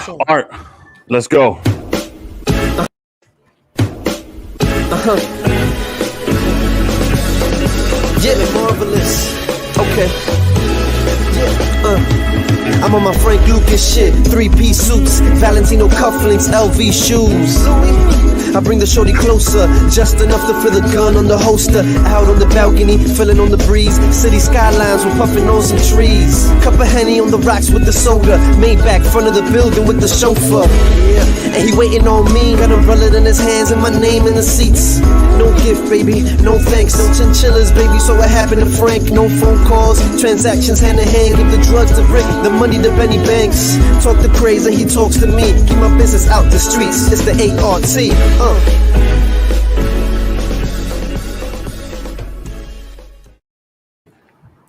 song. Art, let's go. Yeah, marvelous. Okay. Yeah, I'm on my Frank Lucas shit. 3-piece suits, Valentino cufflinks, LV shoes. I bring the shorty closer, just enough to feel the gun on the holster. Out on the balcony, feeling on the breeze. City skylines, we're puffing on some trees. Cup of Henny on the rocks with the soda. Maybach, front of the building with the chauffeur. And he waiting on me, got umbrella in his hands and my name in the seats. No gift, baby, no thanks, no chinchillas, baby. So what happened to Frank? No phone calls, transactions hand in hand. Give the drugs to Rick, the money to Benny Banks. Talk to Craze and he talks to me. Keep my business out the streets. It's the ART.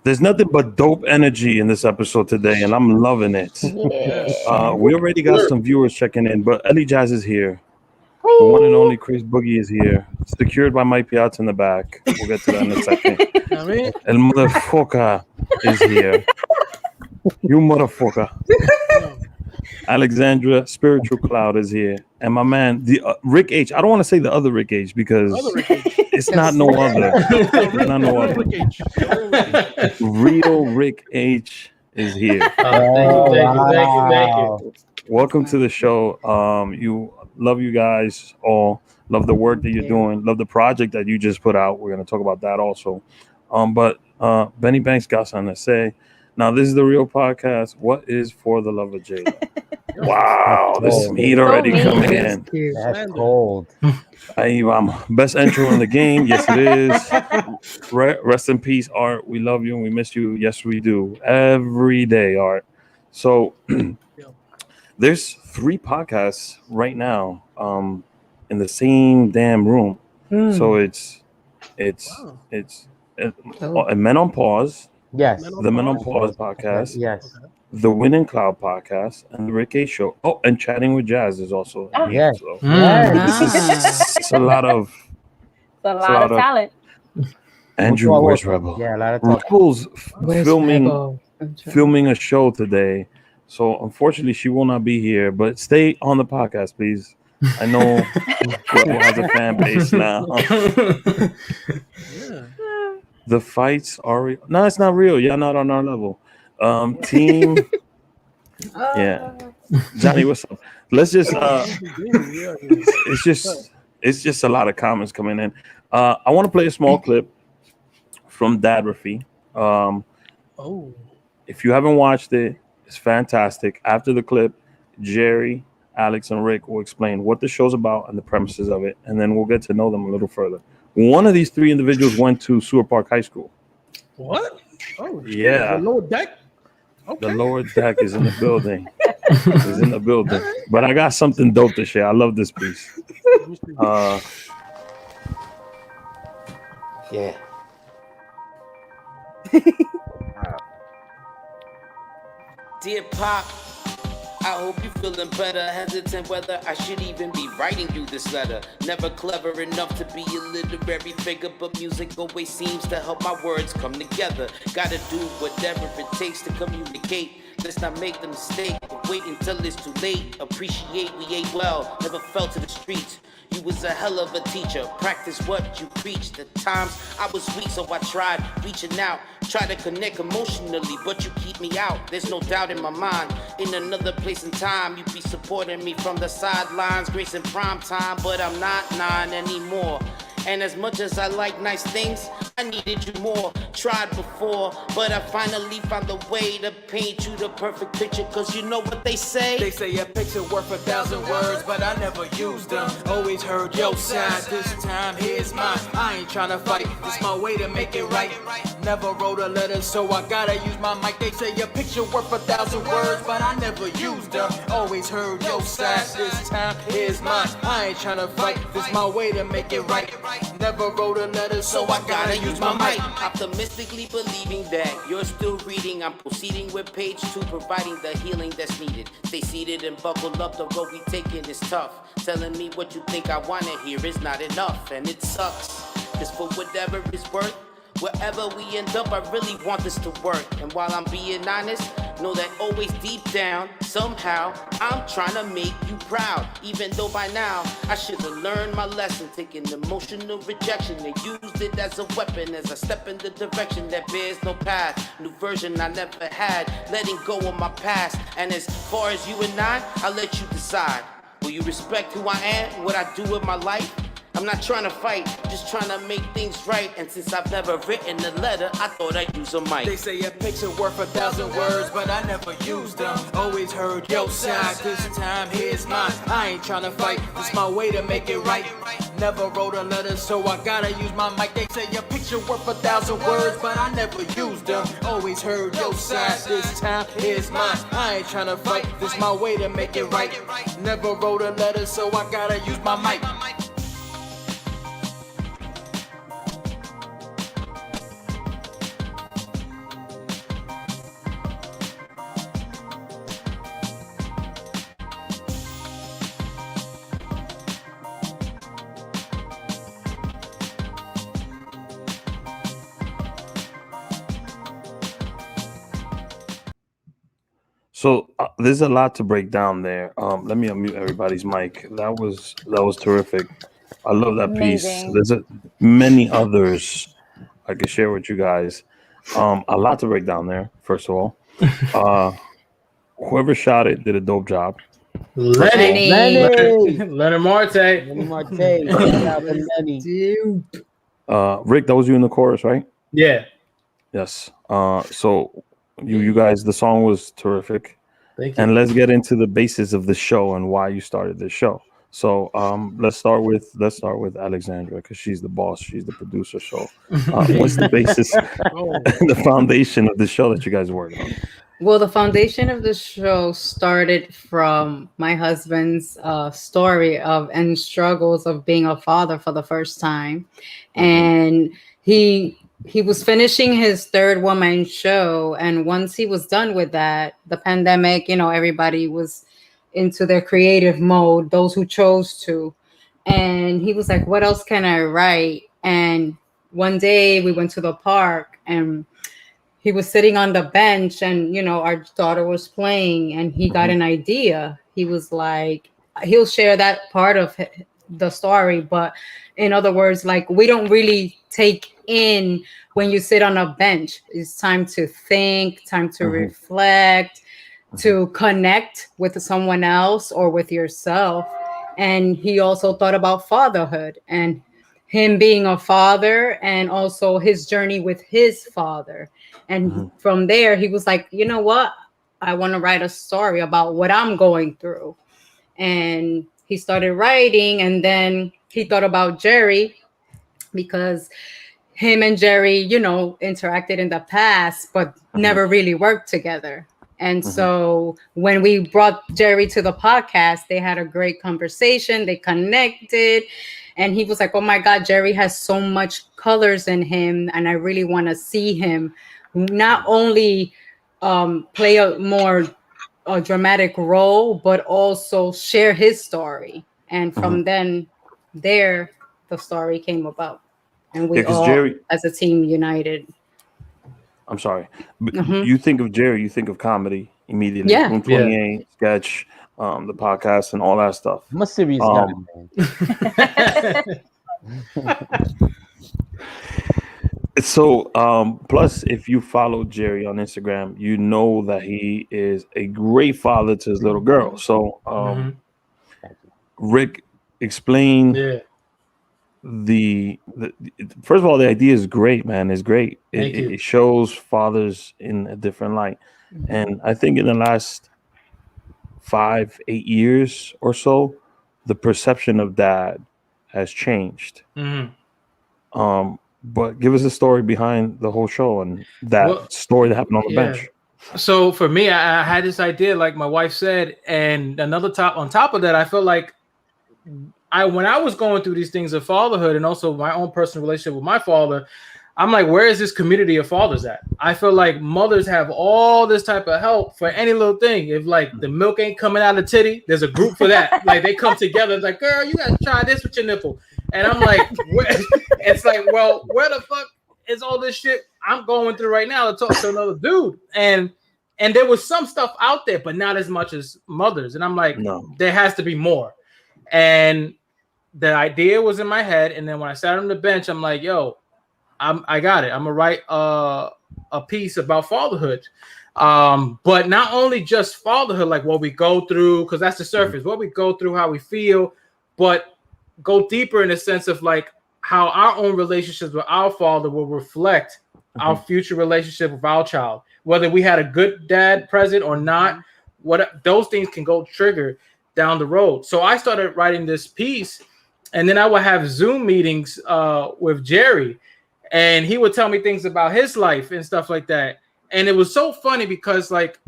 There's nothing but dope energy in this episode today, and I'm loving it. We already got some viewers checking in, but Eli Jas is here. The one and only Chris Boogie is here, secured by Mike Piazza in the back. We'll get to that in a second. Elmodifoca is here. You motherfucker. Alexandra, Spiritual Cloud is here. And my man, the Rick H. I don't want to say the other Rick H because it's not no other. It's not no other. Real Rick H is here. Thank you. Welcome to the show. Love you guys all. Love the work that you're doing. Love the project that you just put out. We're going to talk about that also. But Benny Banks got something to say. Now, this is the real podcast. What is For the Love of Jada? Wow, this heat already coming in. That's cold. I'm best intro in the game. Yes, it is. Rest in peace, Art. We love you and we miss you. Yes, we do. Every day, Art. So there's 3 podcasts right now in the same damn room. So it's Men on Pause. Yes. The Men on Pause podcast. Yes. The Wind and Cloud podcast and the Rick A Show. Oh, and Chatting with Jazz is also. Yes. So. It's a lot of talent. Andrew, where's Rebel? Yeah, a lot of talk. Rebel's filming a show today, so unfortunately she will not be here. But stay on the podcast, please. I know Rebel has a fan base now. The fights are real. No, it's not real. Y'all not on our level. Team. Yeah. Johnny, what's up? Let's just it's just a lot of comments coming in. I want to play a small clip from Dad-raphy. If you haven't watched it, it's fantastic. After the clip, Jerry, Alex, and Rick will explain what the show's about and the premises of it, and then we'll get to know them a little further. One of these 3 individuals went to Sewer Park High School. What? Oh, yeah. The lower deck? Okay. The lower deck is in the building. But I got something dope to share. I love this piece. Yeah. Dear Pop, I hope you're feeling better. Hesitant whether I should even be writing you this letter. Never clever enough to be a literary figure, but music always seems to help my words come together. Gotta do whatever it takes to communicate. Let's not make the mistake of wait until it's too late. Appreciate we ate well, never fell to the streets. You was a hell of a teacher, practice what you preached. At times I was weak, so I tried reaching out. Try to connect emotionally, but you keep me out. There's no doubt in my mind, in another place and time, you be supporting me from the sidelines, grace in prime time, but I'm not 9 anymore. And as much as I like nice things, I needed you more. Tried before, but I finally found a way to paint you the perfect picture. Cause you know what they say? They say a picture worth 1,000 words, but I never used them. Always heard your side, this time here's mine. I ain't tryna fight, this my way to make it right. Never wrote a letter, so I gotta use my mic. They say a picture worth 1,000 words, but I never used them. Always heard your side, this time here's mine. I ain't tryna fight, this my way to make it right. Never wrote a letter, so I gotta use my mic. Optimistically believing that you're still reading, I'm proceeding with page 2, providing the healing that's needed. Stay seated and buckle up, the road we taking is tough. Telling me what you think I wanna hear is not enough, and it sucks. Cause for whatever it's worth, wherever we end up, I really want this to work. And while I'm being honest, Know that always deep down, somehow, I'm trying to make you proud. Even though by now, I should have learned my lesson. Taking emotional rejection and used it as a weapon. As I step in the direction that bears no path. New version I never had, letting go of my past. And as far as you and I'll let you decide. Will you respect who I am, what I do with my life? I'm not trying to fight, just trying to make things right. And since I've never written a letter, I thought I'd use a mic. They say a picture worth 1,000 words, but I never used them. Always heard your side, this time here's mine. I ain't trying to fight, it's my way to make it right. Never wrote a letter, so I gotta use my mic. They say a picture worth 1,000 words, but I never used them. Always heard your side, this time here's mine. I ain't trying to fight, this my way to make it right. Never wrote a letter, so I gotta use my mic. So there's a lot to break down there. Let me unmute everybody's mic. That was terrific. I love that Amazing. piece. There's many others I could share with you guys. A lot to break down there. First of all, whoever shot it did a dope job. Lenny. Leonard Marte. Rick, that was you in the chorus, right? Yeah. Yes. So you guys, the song was terrific. Thank you. And let's get into the basis of the show and why you started this show. So let's start with Alexandra, because she's the boss, she's the producer. So what's the basis, the foundation of the show that you guys worked on? Well, the foundation of the show started from my husband's story of and struggles of being a father for the first time. And he was finishing his third one-man show. And once he was done with that, the pandemic, everybody was into their creative mode, those who chose to. And he was like, what else can I write? And one day we went to the park and he was sitting on the bench and, our daughter was playing and he got an idea. He was like, he'll share that part of the story. But in other words, like, we don't really take in when you sit on a bench. It's time to think, time to reflect, to connect with someone else or with yourself. And he also thought about fatherhood and him being a father and also his journey with his father. And from there, he was like, you know what? I want to write a story about what I'm going through. And he started writing, and then he thought about Jerry because him and Jerry, interacted in the past, but never really worked together. And so when we brought Jerry to the podcast, they had a great conversation. They connected. And he was like, oh, my God, Jerry has so much colors in him. And I really want to see him not only play a more dramatic role, but also share his story. And from there, the story came about. And we all, Jerry, as a team, united. I'm sorry. You think of Jerry, you think of comedy immediately. Yeah. 28, sketch, the podcast, and all that stuff. I'm a serious guy, man. So, plus, if you follow Jerry on Instagram, you know that he is a great father to his little girl. So, Rick, explain. Yeah. The first of all, the idea is great, man. It's great. It shows fathers in a different light, and I think in the last 5-8 years or so, the perception of dad has changed. But give us a story behind the whole show and that story that happened on the bench. So for me, I had this idea, like my wife said, and on top of that, I felt like when I was going through these things of fatherhood and also my own personal relationship with my father, I'm like, where is this community of fathers at? I feel like mothers have all this type of help for any little thing. If like the milk ain't coming out of the titty, there's a group for that. Like they come together. It's like, girl, you gotta try this with your nipple. And I'm like, it's like, well, where the fuck is all this shit I'm going through right now to talk to another dude? And And there was some stuff out there, but not as much as mothers. And I'm like, No. there has to be more. And the idea was in my head. And then when I sat on the bench, I'm like, yo, I got it. I'm gonna write a piece about fatherhood. But not only just fatherhood, like what we go through, because that's the surface, what we go through, how we feel, but go deeper in the sense of like how our own relationships with our father will reflect our future relationship with our child. Whether we had a good dad present or not, what those things can go trigger down the road. So I started writing this piece, and then I would have Zoom meetings with Jerry, and he would tell me things about his life and stuff like that. And it was so funny because like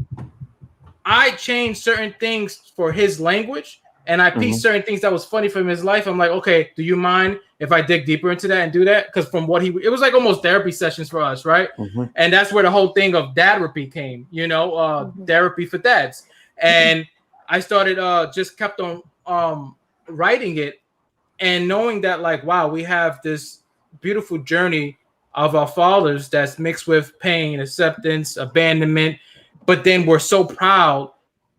I changed certain things for his language, and I pieced certain things that was funny from his life. I'm like, okay, do you mind if I dig deeper into that and do that? Because from what it was like almost therapy sessions for us, right? And that's where the whole thing of Dad-raphy came, you know, therapy for dads. And I started just kept on writing it, and knowing that like, wow, we have this beautiful journey of our fathers that's mixed with pain, acceptance, abandonment, but then we're so proud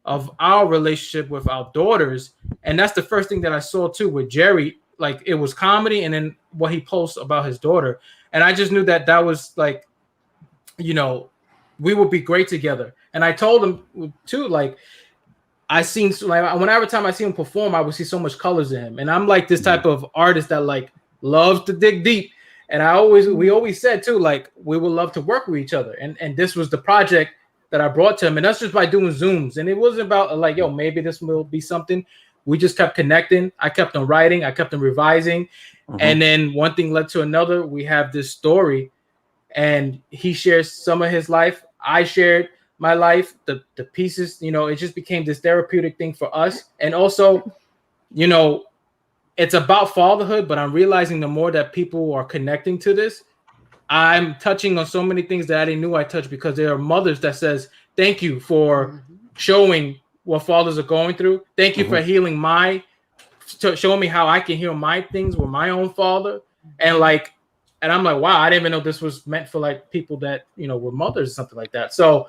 of our relationship with our daughters. And that's the first thing that I saw too with Jerry. Like it was comedy, and then what he posts about his daughter. And I just knew that that was like, you know, we would be great together. And I told him too, like I seen like whenever time I see him perform, I would see so much colors in him. And I'm like this type of artist that like loves to dig deep. And we always said too, like we would love to work with each other. And this was the project that I brought to him. And that's just by doing Zooms. And it wasn't about like, yo, maybe this will be something. We just kept connecting. I kept on writing. I kept on revising. And then one thing led to another. We have this story, and he shares some of his life. I shared my life, the pieces, you know, it just became this therapeutic thing for us. And also, you know, it's about fatherhood, but I'm realizing the more that people are connecting to this, I'm touching on so many things that I didn't know I touched, because there are mothers that says, thank you for showing what fathers are going through. Thank you for healing showing me how I can heal my things with my own father. And like, and I'm like, wow, I didn't even know this was meant for like people that, you know, were mothers or something like that. So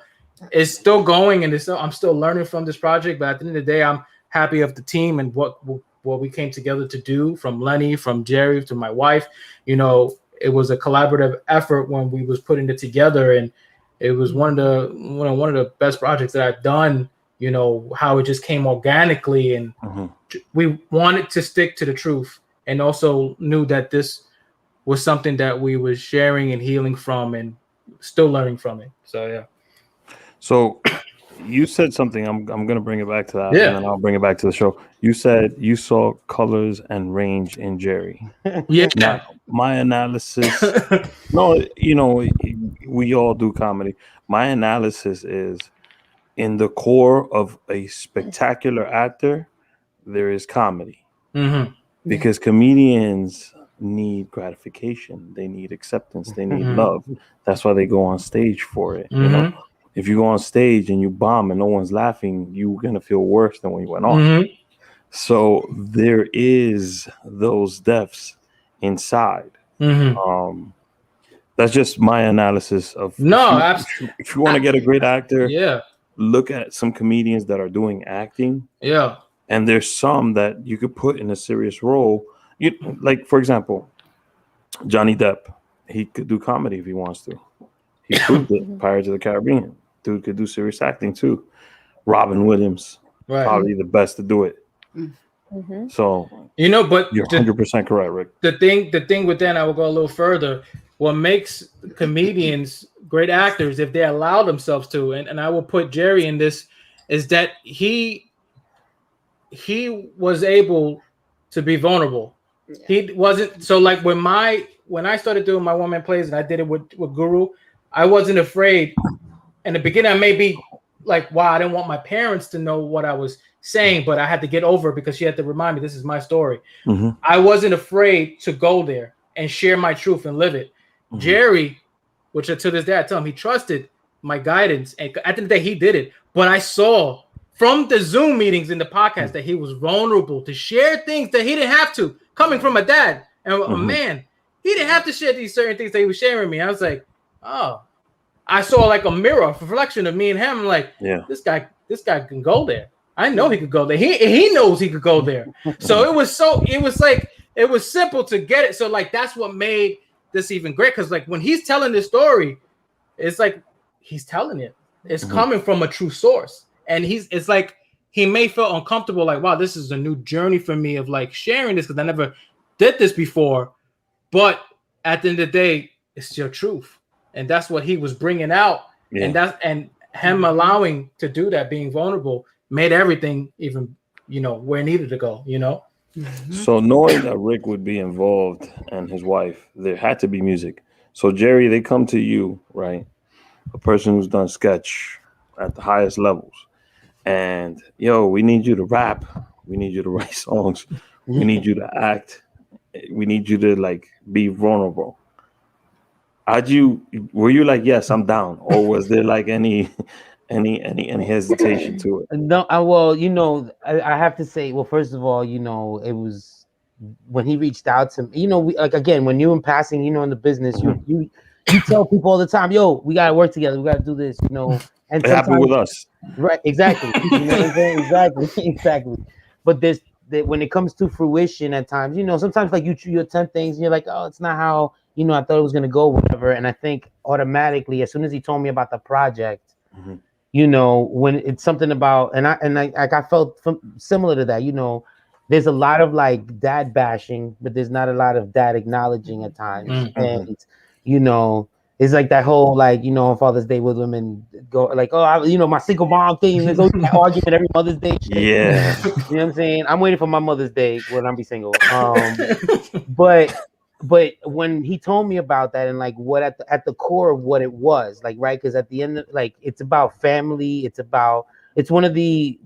it's still going, and I'm still learning from this project. But at the end of the day, I'm happy of the team and what we came together to do, from Lenny, from Jerry, to my wife. You know, it was a collaborative effort when we was putting it together, and it was one of the best projects that I've done. You know, how it just came organically, and we wanted to stick to the truth, and also knew that this was something that we were sharing and healing from, and still learning from it. So yeah. So you said something. I'm going to bring it back to that, Yeah. and then I'll bring it back to the show. You said you saw colors and range in Jerry. Yeah. Now, my analysis. No, you know, we all do comedy. My analysis is, in the core of a spectacular actor, there is comedy. Because comedians need gratification, they need acceptance, they need love. That's why they go on stage for it. You know, if you go on stage and you bomb and no one's laughing, you're gonna feel worse than when you went on. So there is those depths inside. That's just my analysis of. If you want to get a great actor, look at some comedians that are doing acting. And there's some that you could put in a serious role. Like, for example, Johnny Depp. He could do comedy if he wants to. He proved it. Pirates of the Caribbean. Dude could do serious acting too. Robin Williams, probably the best to do it. So, you know, but you're 100% correct, Rick. The thing with that, I will go a little further. What makes comedians great actors, if they allow themselves to, and I will put Jerry in this, is that he was able to be vulnerable. He wasn't so like when I started doing my one-man plays, and I did it with Guru, I wasn't afraid. In the beginning, I may be like, wow, I didn't want my parents to know what I was saying, but I had to get over it because she had to remind me this is my story. I wasn't afraid to go there and share my truth and live it. Jerry, which to this day I tell him, he trusted my guidance, and at the end of the day he did it. But I saw from the Zoom meetings in the podcast that he was vulnerable to share things that he didn't have to, coming from a dad and a man. He didn't have to share these certain things that he was sharing with me. I was like, oh, I saw like a mirror, a reflection of me and him. I'm like, Yeah. this guy can go there. I know he could go there. He knows he could go there. So it was simple to get it. So like that's what made this even great. Because like when he's telling this story, it's like he's telling it. It's coming from a true source. And it's like he may feel uncomfortable, like, wow, this is a new journey for me of like sharing this because I never did this before. But at the end of the day, it's your truth. And that's what he was bringing out. Yeah. And him allowing to do that, being vulnerable, made everything even, where it needed to go, So knowing that Rick would be involved and his wife, there had to be music. So Jerry, they come to you, right? A person who's done sketch at the highest levels. And, we need you to rap. We need you to write songs. We need you to act. We need you to, like, be vulnerable. Were you like, yes, I'm down? Or was there, like, any hesitation to it? No, I have to say, well, first of all, it was when he reached out to me, again, when you're in passing, in the business, you tell people all the time, yo, we got to work together. We got to do this, and it happened with us. Right. Exactly. You know what I'm saying? Exactly. But when it comes to fruition at times, sometimes like you attempt things and you're like, oh, it's not how, I thought it was going to go, whatever. And I think automatically, as soon as he told me about the project, when it's something about, and I felt similar to that, there's a lot of like dad bashing, but there's not a lot of dad acknowledging at times. And, it's like that whole, like, on Father's Day with women go like, oh, my single mom thing. There's always that argument every Mother's Day. Shit. Yeah. You know what I'm saying? I'm waiting for my Mother's Day when I'm be single. But when he told me about that and like what at the core of what it was, like, right? Because at the end of, like, it's about family. It's one of the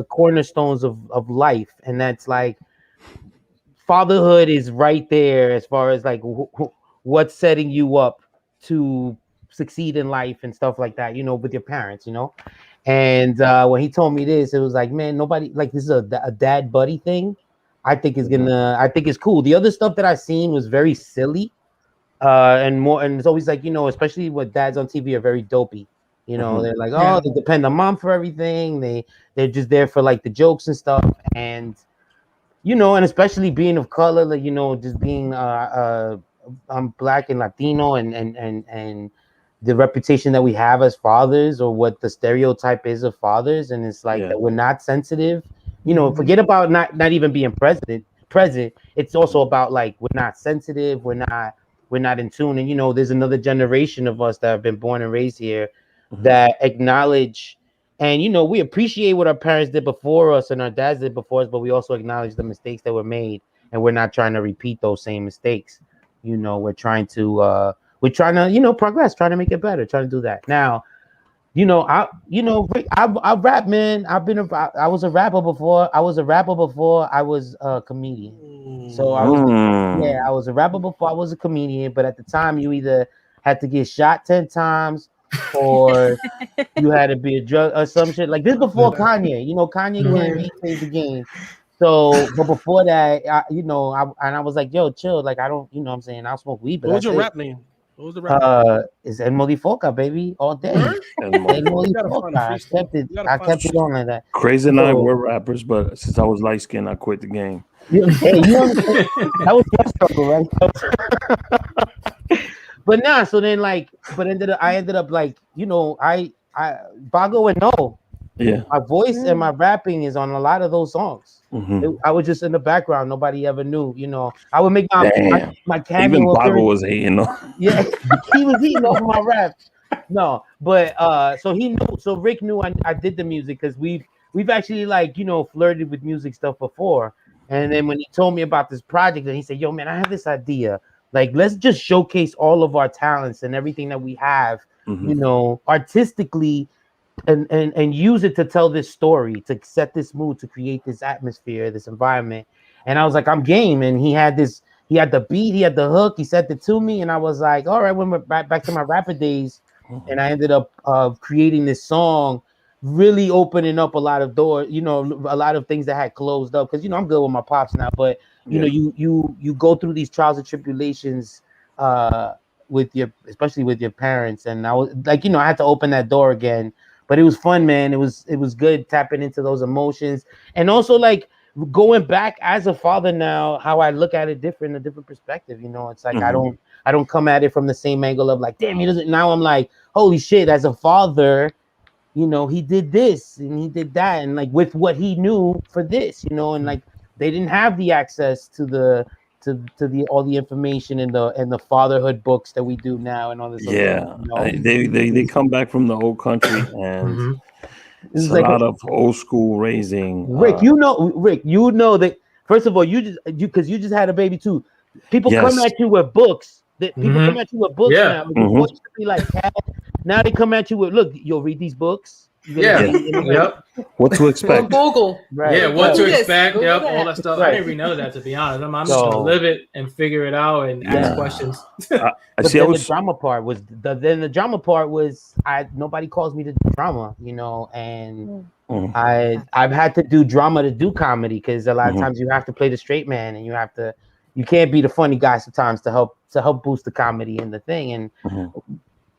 cornerstones of life. And that's like fatherhood is right there as far as like what's setting you up to succeed in life and stuff like that, with your parents, and when he told me this, it was like, man, nobody, like, this is a dad buddy thing. I think it's cool. The other stuff that I seen was very silly, and it's always like, especially what dads on TV are very dopey. They're like, oh, they depend on mom for everything. They're just there for like the jokes and stuff, and and especially being of color, like, just being I'm Black and Latino, and the reputation that we have as fathers, or what the stereotype is of fathers, and it's like that we're not sensitive. Forget about not even being present. It's also about like we're not sensitive, we're not in tune, and there's another generation of us that have been born and raised here that acknowledge, and we appreciate what our parents did before us and our dads did before us, but we also acknowledge the mistakes that were made, and we're not trying to repeat those same mistakes. We're trying to progress, trying to make it better, trying to do that. Now, Rick, I rap, man. I was a rapper before. I was a comedian. So I was a rapper before I was a comedian. But at the time, you either had to get shot 10 times, or you had to be a drug or some shit like this before Kanye. Kanye can't change the game. So, but before that, I was like, yo, chill. Like, I don't, what I'm saying, I'll smoke weed. But what was your rap name? What was the rap? It's Elmodifoca, baby, all day. Elmodifoca. I kept it on like that. Craze and I were rappers, but since I was light skinned, I quit the game. Hey, that was my struggle, right? But nah, so then like, I ended up like, I Bago and No. Yeah, my voice and my rapping is on a lot of those songs. I was just in the background. Nobody ever knew. I would make my cameo. Even Bago was hating. Yeah, he was eating off my rap. No, but so he knew. So Rick knew I did the music because we've actually like flirted with music stuff before. And then when he told me about this project, and he said, "Yo, man, I have this idea. Like, let's just showcase all of our talents and everything that we have, artistically." And use it to tell this story, to set this mood, to create this atmosphere, this environment. And I was like, I'm game. And he had the beat, he had the hook, he sent it to me, and I was like, all right, when we're back to my rapper days. And I ended up creating this song, really opening up a lot of doors, a lot of things that had closed up. Because I'm good with my pops now, but you go through these trials and tribulations especially with your parents. And I was like, I had to open that door again, but it was fun, man. It was good tapping into those emotions, and also like going back as a father now, how I look at it different, a different perspective. It's like I don't come at it from the same angle of like, damn, he doesn't. Now I'm like, holy shit, as a father, he did this and he did that, and like with what he knew for this, and like they didn't have the access to the all the information and the fatherhood books that we do now and all this. Yeah, they come back from the old country and it's a lot of old school raising. Rick, Rick, that first of all, because you just had a baby too. People come at you with books. People come at you with books now. Before it used to be like that. Now they come at you with, look, you'll read these books. What to expect? Google. Right. Yeah, what to expect. Yep, all that stuff. Right. I didn't even know that, to be honest. I'm just gonna live it and figure it out and ask questions. The drama part was the drama part was nobody calls me to do drama, and I've had to do drama to do comedy, because a lot of times you have to play the straight man and you can't be the funny guy sometimes to help boost the comedy and the thing. And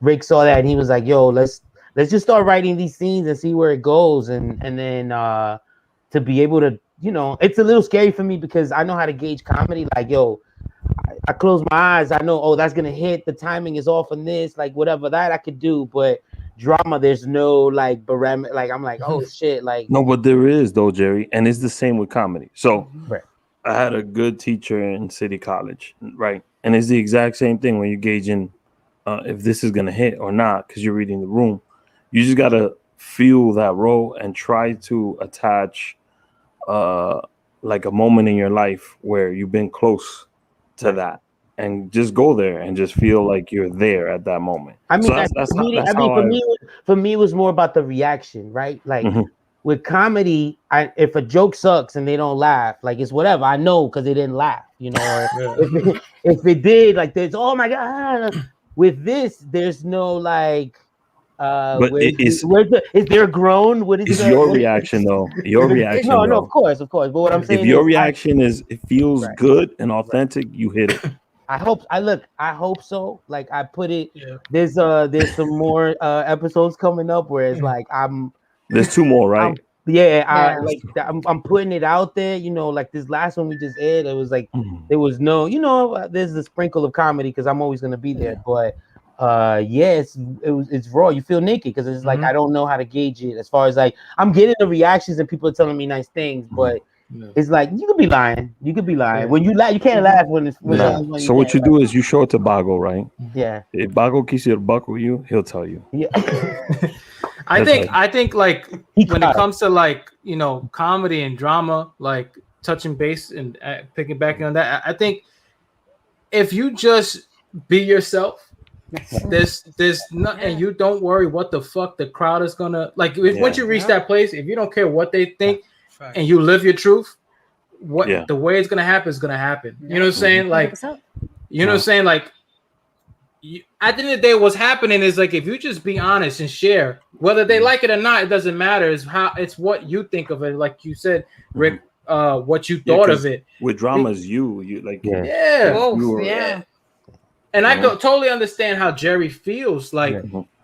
Rick saw that and he was like, yo, let's just start writing these scenes and see where it goes. And then to be able to, it's a little scary for me because I know how to gauge comedy. Like, yo, I close my eyes. I know, that's going to hit. The timing is off on this, like whatever that I could do. But drama, there's no like barometer. Like, I'm like, oh shit. Like, no, but there is though, Jerry. And it's the same with comedy. So I had a good teacher in City College, right? And it's the exact same thing when you're gauging if this is going to hit or not, because you're reading the room. You just got to feel that role and try to attach like a moment in your life where you've been close to that, and just go there and just feel like you're there at that moment. I mean, for me, it was more about the reaction, right? Like with comedy, if a joke sucks and they don't laugh, like it's whatever. I know because they didn't laugh, or if it did, like there's, oh my God. With this, there's no like. But is there grown? What is your reaction though? Your reaction? No, of course. But what I'm saying, if your reaction is it feels good and authentic, you hit it. I hope so. Like I put it. Yeah. There's some more episodes coming up where it's like There's 2 more, right? I'm putting it out there. Like this last one we just aired. It was like there was no. There's a sprinkle of comedy because I'm always gonna be there, but. It's raw. You feel naked because it's like I don't know how to gauge it. As far as like I'm getting the reactions and people are telling me nice things, but it's like you could be lying. When you laugh, you can't laugh when it's. So what you do is you show it to Bago, right? Yeah. If Bago keeps you to buck with you, he'll tell you. Yeah. I think like when it comes to like comedy and drama, like touching base and picking back on that, I think if you just be yourself. There's not, and you don't worry what the fuck the crowd is gonna like. Once you reach that place, if you don't care what they think, and you live your truth, the way it's gonna happen is gonna happen. You know what I'm saying? Like, you know what I'm saying? Like, at the end of the day, what's happening is like if you just be honest and share, whether they like it or not, it doesn't matter. It's what you think of it. Like you said, Rick, what you thought of it. With dramas, you like And I totally understand how Jerry feels, like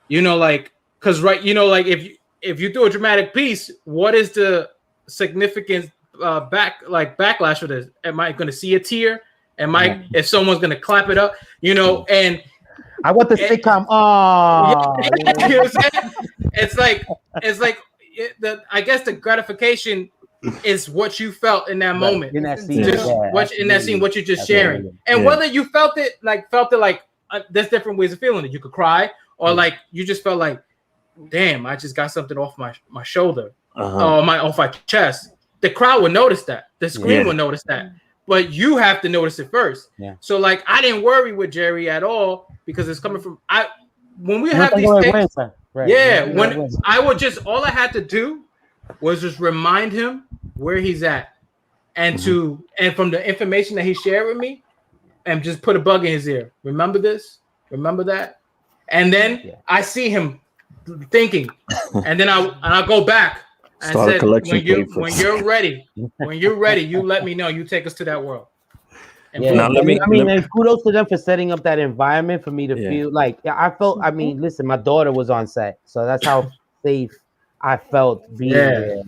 like because like if you do a dramatic piece, what is the significant backlash for this? Am I going to see a tear? If someone's going to clap it up? And I want the sitcom. You know what I'm saying? It's like I guess the gratification is what you felt in that moment. In that scene. What you're just sharing. And whether you felt it like there's different ways of feeling it. You could cry or like you just felt like, damn, I just got something off my shoulder or off my chest. The crowd would notice that. The screen would notice that. But you have to notice it first. Yeah. So like I didn't worry with Jerry at all because it's coming from when we have these things. When I would just all I had to do was just remind him where he's at and from the information that he shared with me and just put a bug in his ear. Remember this, remember that. And then I see him thinking and then I'll go back and say, when you're ready, you let me know, you take us to that world. Yeah, Now, let me- and kudos to them for setting up that environment for me to feel like I felt. I mean, listen, my daughter was on set, so that's how safe I felt being there.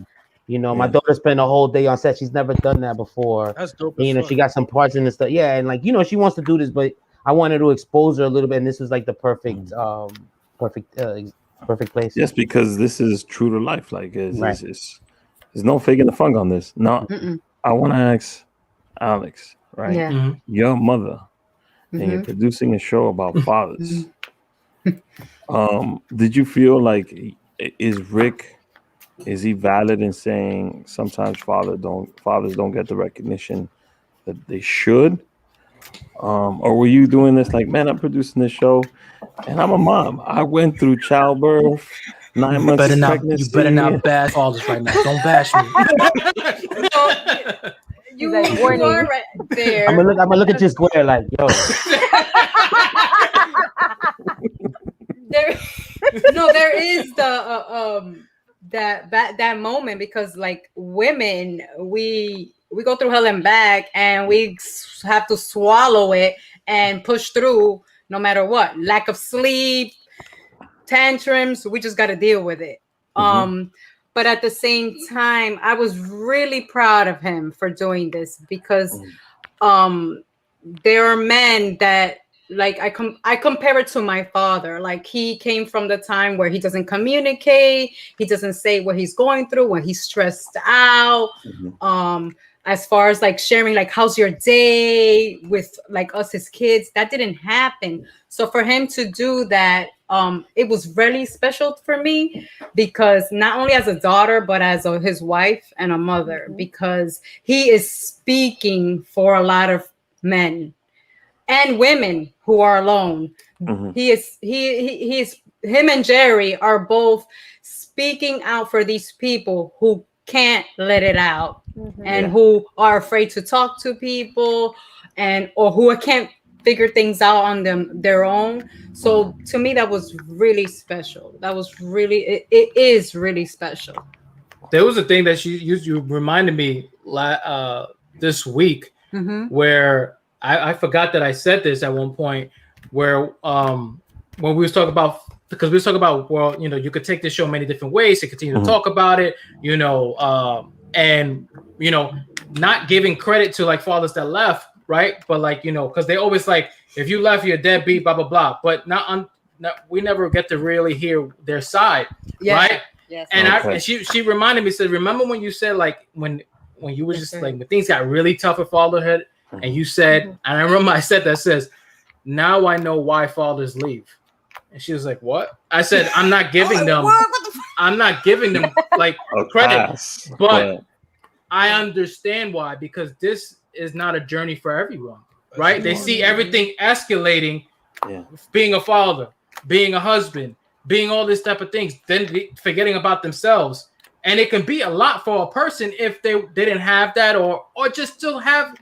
You know, my daughter spent a whole day on set. She's never done that before. That's dope. And, you know, she got some parts in this stuff. Yeah, and like, you know, she wants to do this, but I wanted to expose her a little bit, and this was like the perfect, perfect place. Yes, because this is true to life. Like, there's no faking the funk on this. Now, I want to ask Alex, right? Yeah. Your mother, and you're producing a show about fathers. Did you feel like is he valid in saying sometimes fathers don't get the recognition that they should? Or were you doing this like, man, I'm producing this show and I'm a mom. I went through childbirth, 9 months of pregnancy. You better not bash fathers right now. Don't bash me. You are right there. I'm gonna look at you square like, yo. There is the that moment, because like women, we go through hell and back, and we have to swallow it and push through no matter what. Lack of sleep, tantrums, we just got to deal with it. But at the same time, I was really proud of him for doing this, because there are men that, like, I compare it to my father. Like, he came from the time where he doesn't communicate, he doesn't say what he's going through when he's stressed out. As far as like sharing, like, how's your day with like us as kids, that didn't happen. So for him to do that, it was really special for me, because not only as a daughter, but as his wife and a mother, because he is speaking for a lot of men and women who are alone. Him and Jerry are both speaking out for these people who can't let it out, and who are afraid to talk to people, or who can't figure things out on their own. So to me, that was really special. That was really, it is really special. There was a thing that you reminded me this week, where I forgot that I said this at one point, where when we was talking about, because we was talking about, well, you know, you could take this show many different ways to continue to talk about it, you know, and, you know, not giving credit to like fathers that left, right? But like, you know, because they always like, if you left, you're a deadbeat, blah, blah, blah. But we never get to really hear their side, right? Yes. And and she reminded me, said, remember when you said like, when you were just like, when things got really tough with fatherhood, and you said, and I remember I said that, says, now I know why fathers leave. And she was like, what? I said, I'm not giving them like credit, but I understand why, because this is not a journey for everyone, right? They see everything escalating, being a father, being a husband, being all this type of things, then forgetting about themselves. And it can be a lot for a person if they didn't have that, or just still have,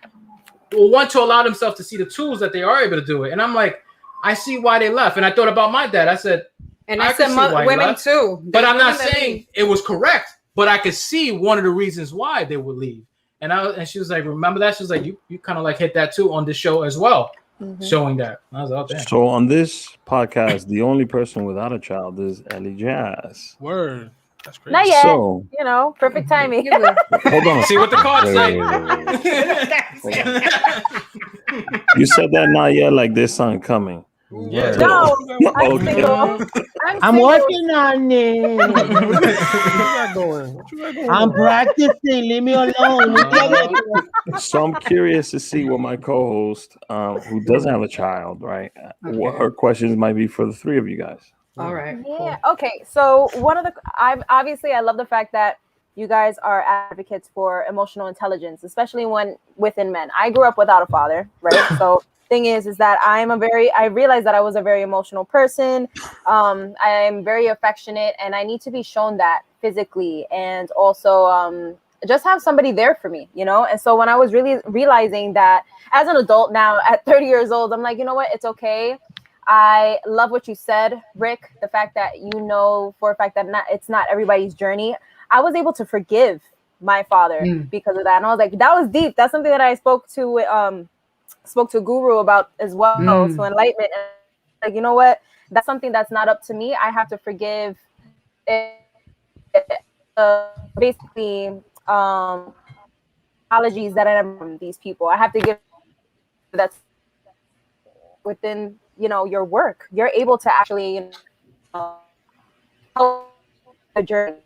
or want to allow themselves to see the tools that they are able to do it. And I'm like, I see why they left. And I thought about my dad. I said, and I said women too. But I'm not saying it was correct, but I could see one of the reasons why they would leave. And she was like, remember that? She was like, you kind of like hit that too on this show as well, showing that. I was like, oh, so on this podcast, the only person without a child is Eli Jas. Word. That's crazy. Not yet. So, you know, perfect timing. Hold on. See what the cards say. You said that not yet, like there's something coming. Yeah. No, I'm Okay. single. I'm working on it. What you got going? I'm practicing. Leave me alone. So I'm curious to see what my co-host, who doesn't have a child, right, what her questions might be for the three of you guys. All right. Yeah. Okay. So I love the fact that you guys are advocates for emotional intelligence, especially within men. I grew up without a father, right? So thing is that I realized that I was a very emotional person. I am very affectionate, and I need to be shown that physically, and also just have somebody there for me, you know? And so when I was really realizing that as an adult now at 30 years old, I'm like, you know what? It's okay. I love what you said, Rick, the fact that you know for a fact that it's not everybody's journey. I was able to forgive my father because of that. And I was like, that was deep. That's something that I spoke to spoke to Guru about as well. So enlightenment, like, you know what? That's something that's not up to me. I have to forgive it, basically apologies that I never from these people. I have to give that's within, you know, your work. You're able to actually, you know, help the journey.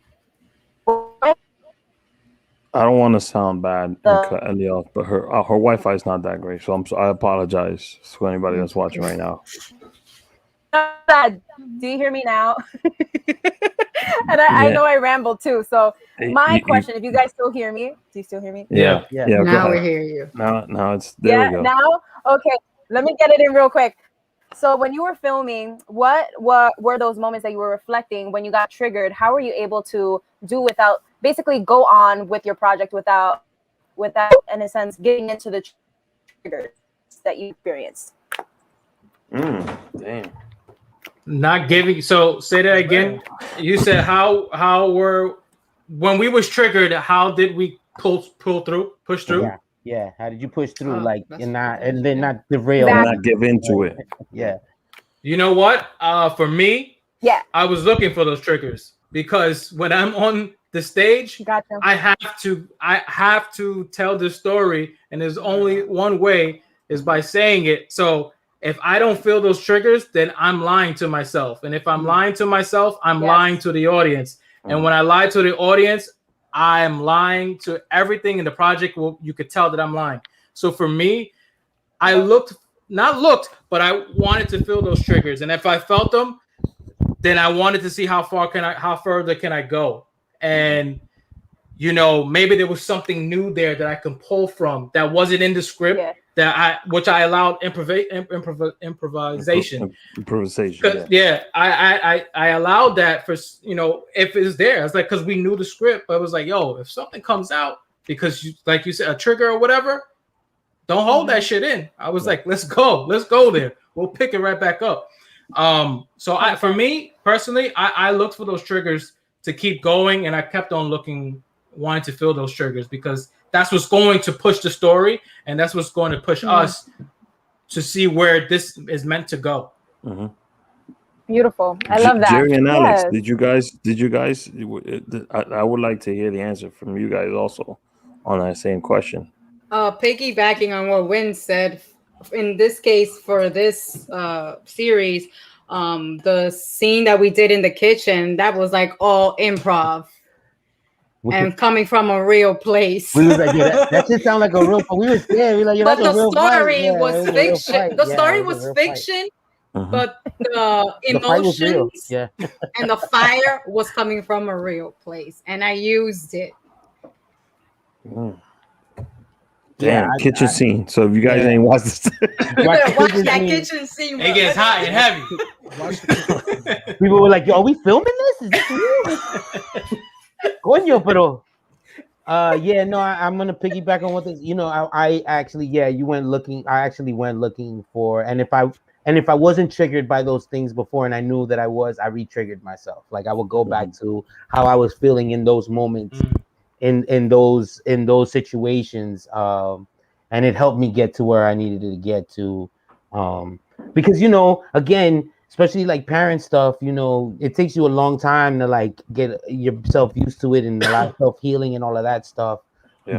I don't want to sound bad and cut Ellie off, but her Wi-Fi is not that great, so I apologize to anybody that's watching right now. Do you hear me now? And I know I rambled too. So my question, if you guys still hear me, do you still hear me? Yeah. Now we hear you. Now it's there. We go. Now, okay. Let me get it in real quick. So when you were filming, what were those moments that you were reflecting when you got triggered? How were you able to basically go on with your project without, in a sense, getting into the triggers that you experienced? Damn. Not giving. So say that again. You said when we was triggered, how did we push through? Yeah. How did you push through, and then not derail, not give into it? Yeah. You know what? For me, I was looking for those triggers because when I'm on the stage, I have to tell the story, and there's only one way is by saying it. So if I don't feel those triggers, then I'm lying to myself. And if I'm lying to myself, I'm lying to the audience. And when I lie to the audience, I'm lying to everything in the project. Well, you could tell that I'm lying. So for me, I but I wanted to feel those triggers. And if I felt them, then I wanted to see how further can I go. And, you know, maybe there was something new there that I can pull from that wasn't in the script, which I allowed improvisation. I allowed that for, you know, if it's there. It's like, because we knew the script, but it was like, yo, if something comes out because like you said, a trigger or whatever, don't hold that shit in. I was like, let's go there. We'll pick it right back up. So for me personally, I looked for those triggers to keep going, and I kept on wanting to feel those triggers because that's what's going to push the story, and that's what's going to push us to see where this is meant to go. Beautiful. I love that. Jerry and Alex, did you guys? I would like to hear the answer from you guys also on that same question. Piggybacking on what Wynn said, in this case for this series, the scene that we did in the kitchen, that was like all improv and coming from a real place. We was like, that just sound like a real. We were scared. We like, but the story was fiction. The story was fiction, but the emotions and the fire was coming from a real place, and I used it. Damn, kitchen scene. So if you guys ain't watched this, watch that kitchen scene. It gets hot and heavy. People were like, "Yo, are we filming this? Is this real?" Coño, pero. I'm gonna piggyback on what this. You know, I actually, you went looking. I actually went looking for, and if I wasn't triggered by those things before, and I knew that I re-triggered myself. Like I would go back to how I was feeling in those moments. In those situations, and it helped me get to where I needed to get to, because, you know, again, especially like parent stuff, you know, it takes you a long time to like get yourself used to it and a lot of self-healing and all of that stuff.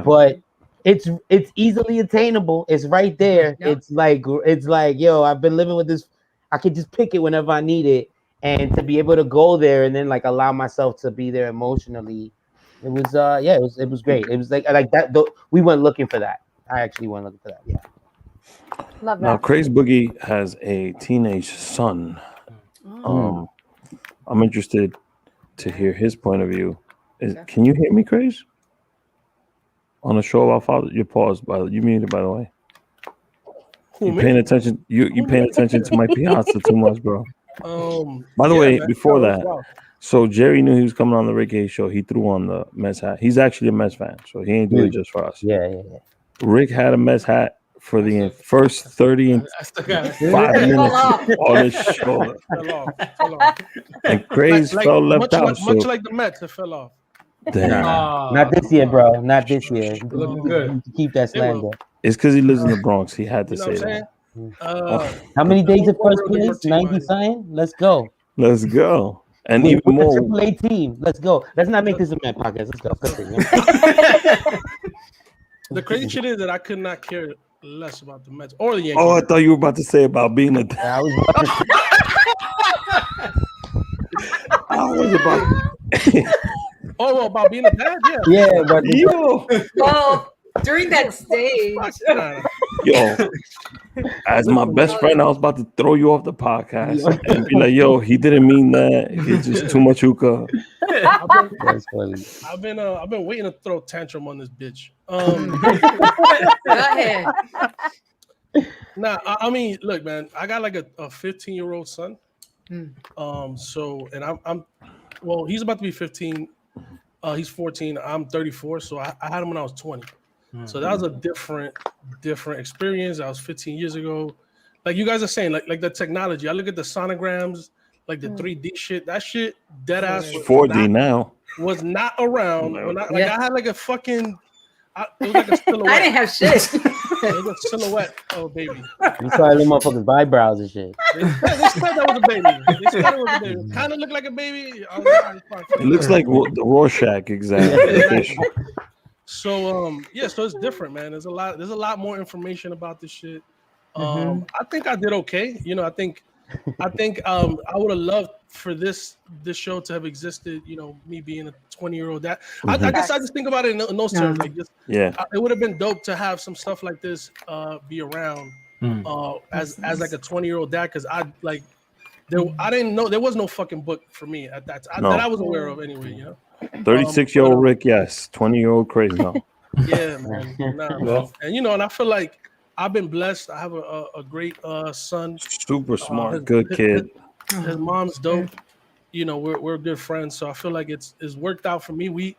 But it's easily attainable. It's right there. It's like yo, I've been living with this. I could just pick it whenever I need it, and to be able to go there and then like allow myself to be there emotionally. It was it was great. It was like that. We went looking for that. I actually went looking for that. Yeah. Love that. Now, Craze Boogie has a teenage son. I'm interested to hear his point of view. Can you hear me, Craze? On a show about father, you paused. You muted, by the way. You paying attention? You paying attention to my piazza too much, bro? By the way, before that. So Jerry knew he was coming on the Rick Hayes show. He threw on the Mets hat. He's actually a Mets fan, so he ain't doing it just for us. Yeah. Rick had a Mets hat for the first 35 minutes on his shoulder. Fell off. And Craze fell left out. Much like the Mets, it fell off. Damn. Not this year, bro. Not this year. Looking good. Keep that slander. It's because he lives in the Bronx. He had to You know what say I'm saying? that. How many days at first Real place? team, 90 something? Let's go. Let's go. And With even the more. AAA team. Let's go. Let's not make this a man podcast. Let's go. Continue. The crazy shit is that I could not care less about the Mets or the Yankees. Oh, I thought you were about to say about being a. I was about to I was about. Oh, well, about being a dad? Yeah. Yeah, but Yo, Well, during that stage, yo. As my best friend, I was about to throw you off the podcast and be like, "Yo, he didn't mean that. It's just too much hookah." that's funny. I've been waiting to throw tantrum on this bitch. go ahead. Nah, I mean, look, man, I got like a 15-year-old son. So, and I'm well, he's about to be 15. He's 14. I'm 34. So I had him when I was 20. So that was a different experience. That was 15 years ago. Like you guys are saying, like the technology. I look at the sonograms, like the 3D shit. That shit, dead ass. 4D now. Was not around. No. When I had like a fucking. It was like a silhouette. I didn't have shit. It was a silhouette of a baby. You saw them motherfuckers eyebrows and shit. They said that was a baby. They said it was a baby. Kind of looked like a baby. I was like, all right, fine. It looks like the Rorschach exactly. So yeah, so it's different, man. There's a lot more information about this shit. I think I did okay. You know, I think I would have loved for this show to have existed. You know, me being a 20-year-old dad. I guess I just think about it in those terms. Like, just it would have been dope to have some stuff like this be around as like a 20-year-old dad, because I didn't know there was no fucking book for me at that time that I was aware of anyway. You know. 36-year-old Rick, yes. 20-year-old Craze, no. Yeah, man. Man. And you know, and I feel like I've been blessed. I have a great son. Super smart, good kid. His mom's dope. You know, we're good friends, so I feel like it's worked out for me. We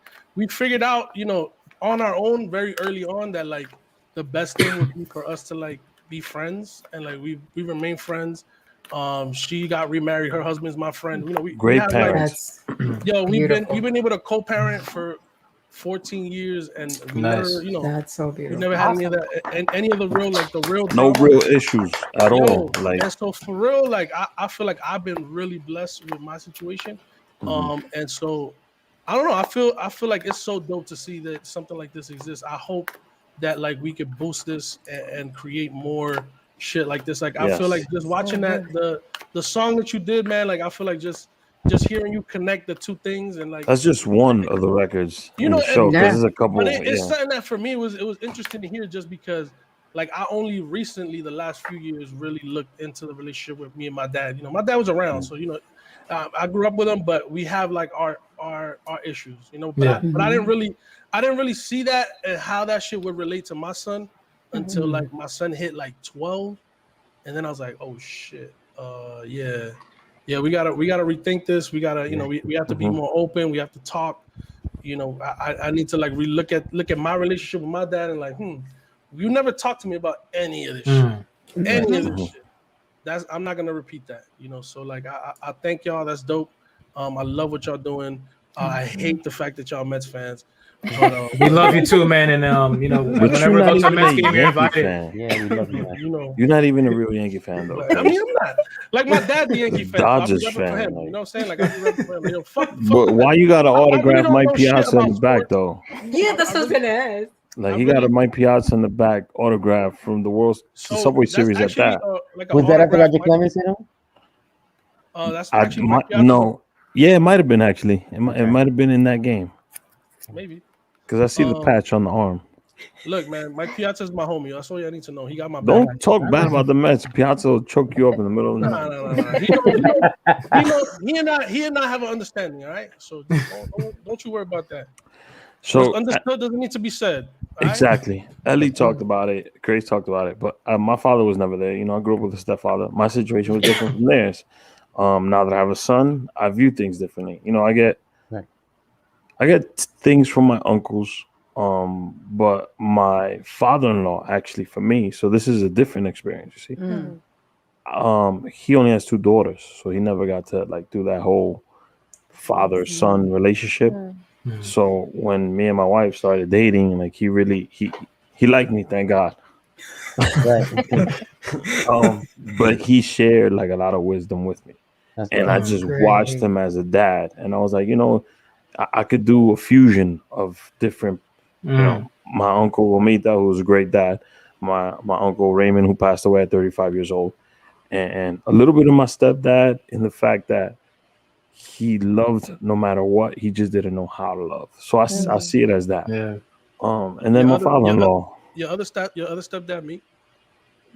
figured out, you know, on our own very early on that like the best thing would be for us to like be friends, and like we remain friends. She got remarried. Her husband's my friend. You know, we have, parents. Like, we've been able to co-parent for 14 years, and we never, you know, That's so beautiful. we never had any of that, and any of the real No drama. real issues at all. Like, And so for real, like I feel like I've been really blessed with my situation. And so I don't know. I feel like it's so dope to see that something like this exists. I hope that like we could boost this and create more shit like this. Like I feel like just watching that the song that you did, man. Like I feel like just hearing you connect the two things, and like that's just one of the records you in know, the show. and- There's a couple. but it's something that for me it was interesting to hear, just because like I only recently the last few years really looked into the relationship with me and my dad. You know, my dad was around, so you know, I grew up with him, but we have like our issues. You know, but I didn't really see that and how that shit would relate to my son until like my son hit like 12, and then I was like, oh shit, yeah, we gotta rethink this. We gotta, you know, we have to be more open. We have to talk. You know, I need to like look at my relationship with my dad and like, you never talked to me about any of this shit. Any of this shit. I'm not gonna repeat that. You know, so like I thank y'all. That's dope. I love what y'all doing. I hate the fact that y'all Mets fans. But, We love you too, man. And you know, But whenever you're we not go to a even Mets a game, you're Yankee invited. fan. Yeah, we love you, man. you know, You're not even a real Yankee fan, though. I mean, I'm not. Like my dad, the Yankee fan. Dodgers I'll be repping for fan, him. like- You know what I'm saying? Like I be repping for him. You know, fuck. But why you got to really autograph don't Mike know shit Piazza in the about back, sports. though? Yeah, that's what I was gonna ask. Like, he got a Mike Piazza in the back autograph from the Subway that's Series at actually, that. like a Was that after autograph Roger Mike- Clemens hit him? That's actually Mike Piazza? No. Yeah, it might have been, actually. It might have been in that game. Maybe. Because I see the patch on the arm. Look, man, Mike Piazza's my homie. That's all you need to know. He got my back. Don't talk bad about the Mets. Piazza will choke you up in the middle of the night. No. He and I have an understanding, all right? So don't you worry about that. So What's understood doesn't need to be said. All right? exactly. Ellie talked about it. Craze talked about it. But my father was never there. You know, I grew up with a stepfather. My situation was different from theirs. Now that I have a son, I view things differently. You know, I get things from my uncles. But my father-in-law actually, for me, so this is a different experience, you see. He only has 2 daughters, so he never got to like do that whole father-son relationship. So when me and my wife started dating, like he liked me, thank God. But he shared like a lot of wisdom with me. And I just watched him as a dad, and I was like, I could do a fusion of different, my uncle Romita, who was a great dad, my uncle Raymond, who passed away at 35 years old, and a little bit of my stepdad, in the fact that he loved no matter what, he just didn't know how to love. So I see it as that. Yeah. And then my father-in-law. Your other stepdad, me.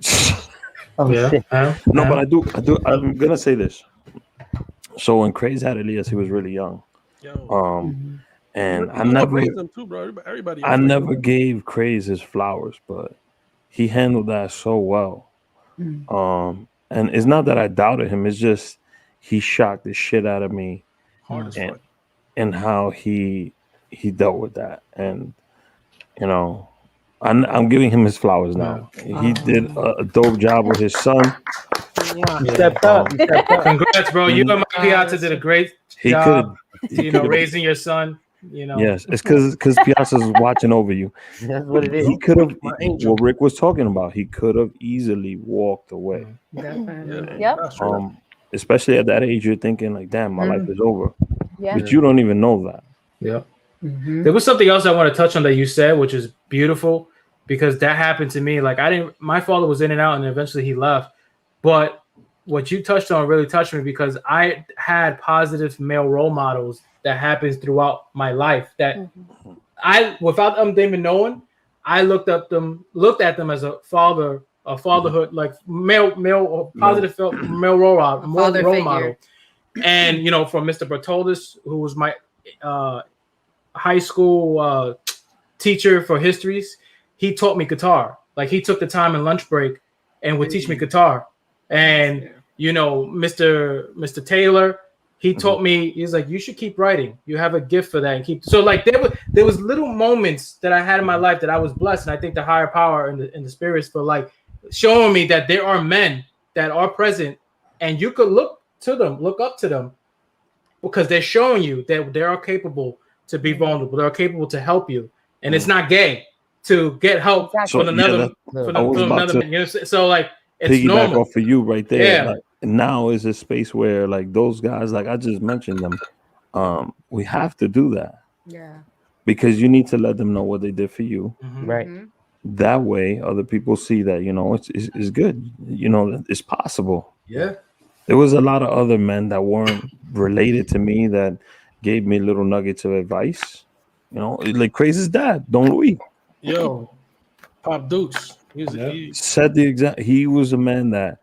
Shit. No, but I do. I'm gonna say this. So when Craze had Elias, he was really young. And I never gave Craze his flowers, but he handled that so well. And it's not that I doubted him, it's just he shocked the shit out of me and how he dealt with that. And I'm giving him his flowers now. He did a dope job with his son. He stepped up. Congrats, bro. You and Mike Piazza did a great job. Raising your son. Yes, it's because Piazza's watching over you. That's what it is. He could have. What Rick was talking about, he could have easily walked away. Yep. Especially at that age, you're thinking like, "Damn, my life is over." Yeah. But you don't even know that. Yeah. There was something else I want to touch on that you said, which is beautiful, because that happened to me. Like my father was in and out, and eventually he left. But what you touched on really touched me, because I had positive male role models that happens throughout my life that I, without them even knowing, I looked at them as a fatherhood, like male positive male role model. And from Mr. Bertoldis, who was my high school teacher for histories, he taught me guitar. Like he took the time in lunch break and would teach me guitar. And Mr. Taylor, he taught me, he's like, you should keep writing. You have a gift for that. And so like there was little moments that I had in my life that I was blessed. And I think the higher power and the spirits for like showing me that there are men that are present, and you could look up to them, because they're showing you that they are capable to be vulnerable. They're capable to help you. And it's not gay to get help from another man. So like, it's piggyback normal. off for you right there. Yeah. Like, now is a space where like those guys, like I just mentioned them, we have to do that. Yeah. Because you need to let them know what they did for you. Right. That way other people see that, it's good. It's possible. Yeah. There was a lot of other men that weren't related to me that gave me little nuggets of advice. Like Crazy's dad, Don Louis. Yo, Pop Dukes. Set the example. He was a man that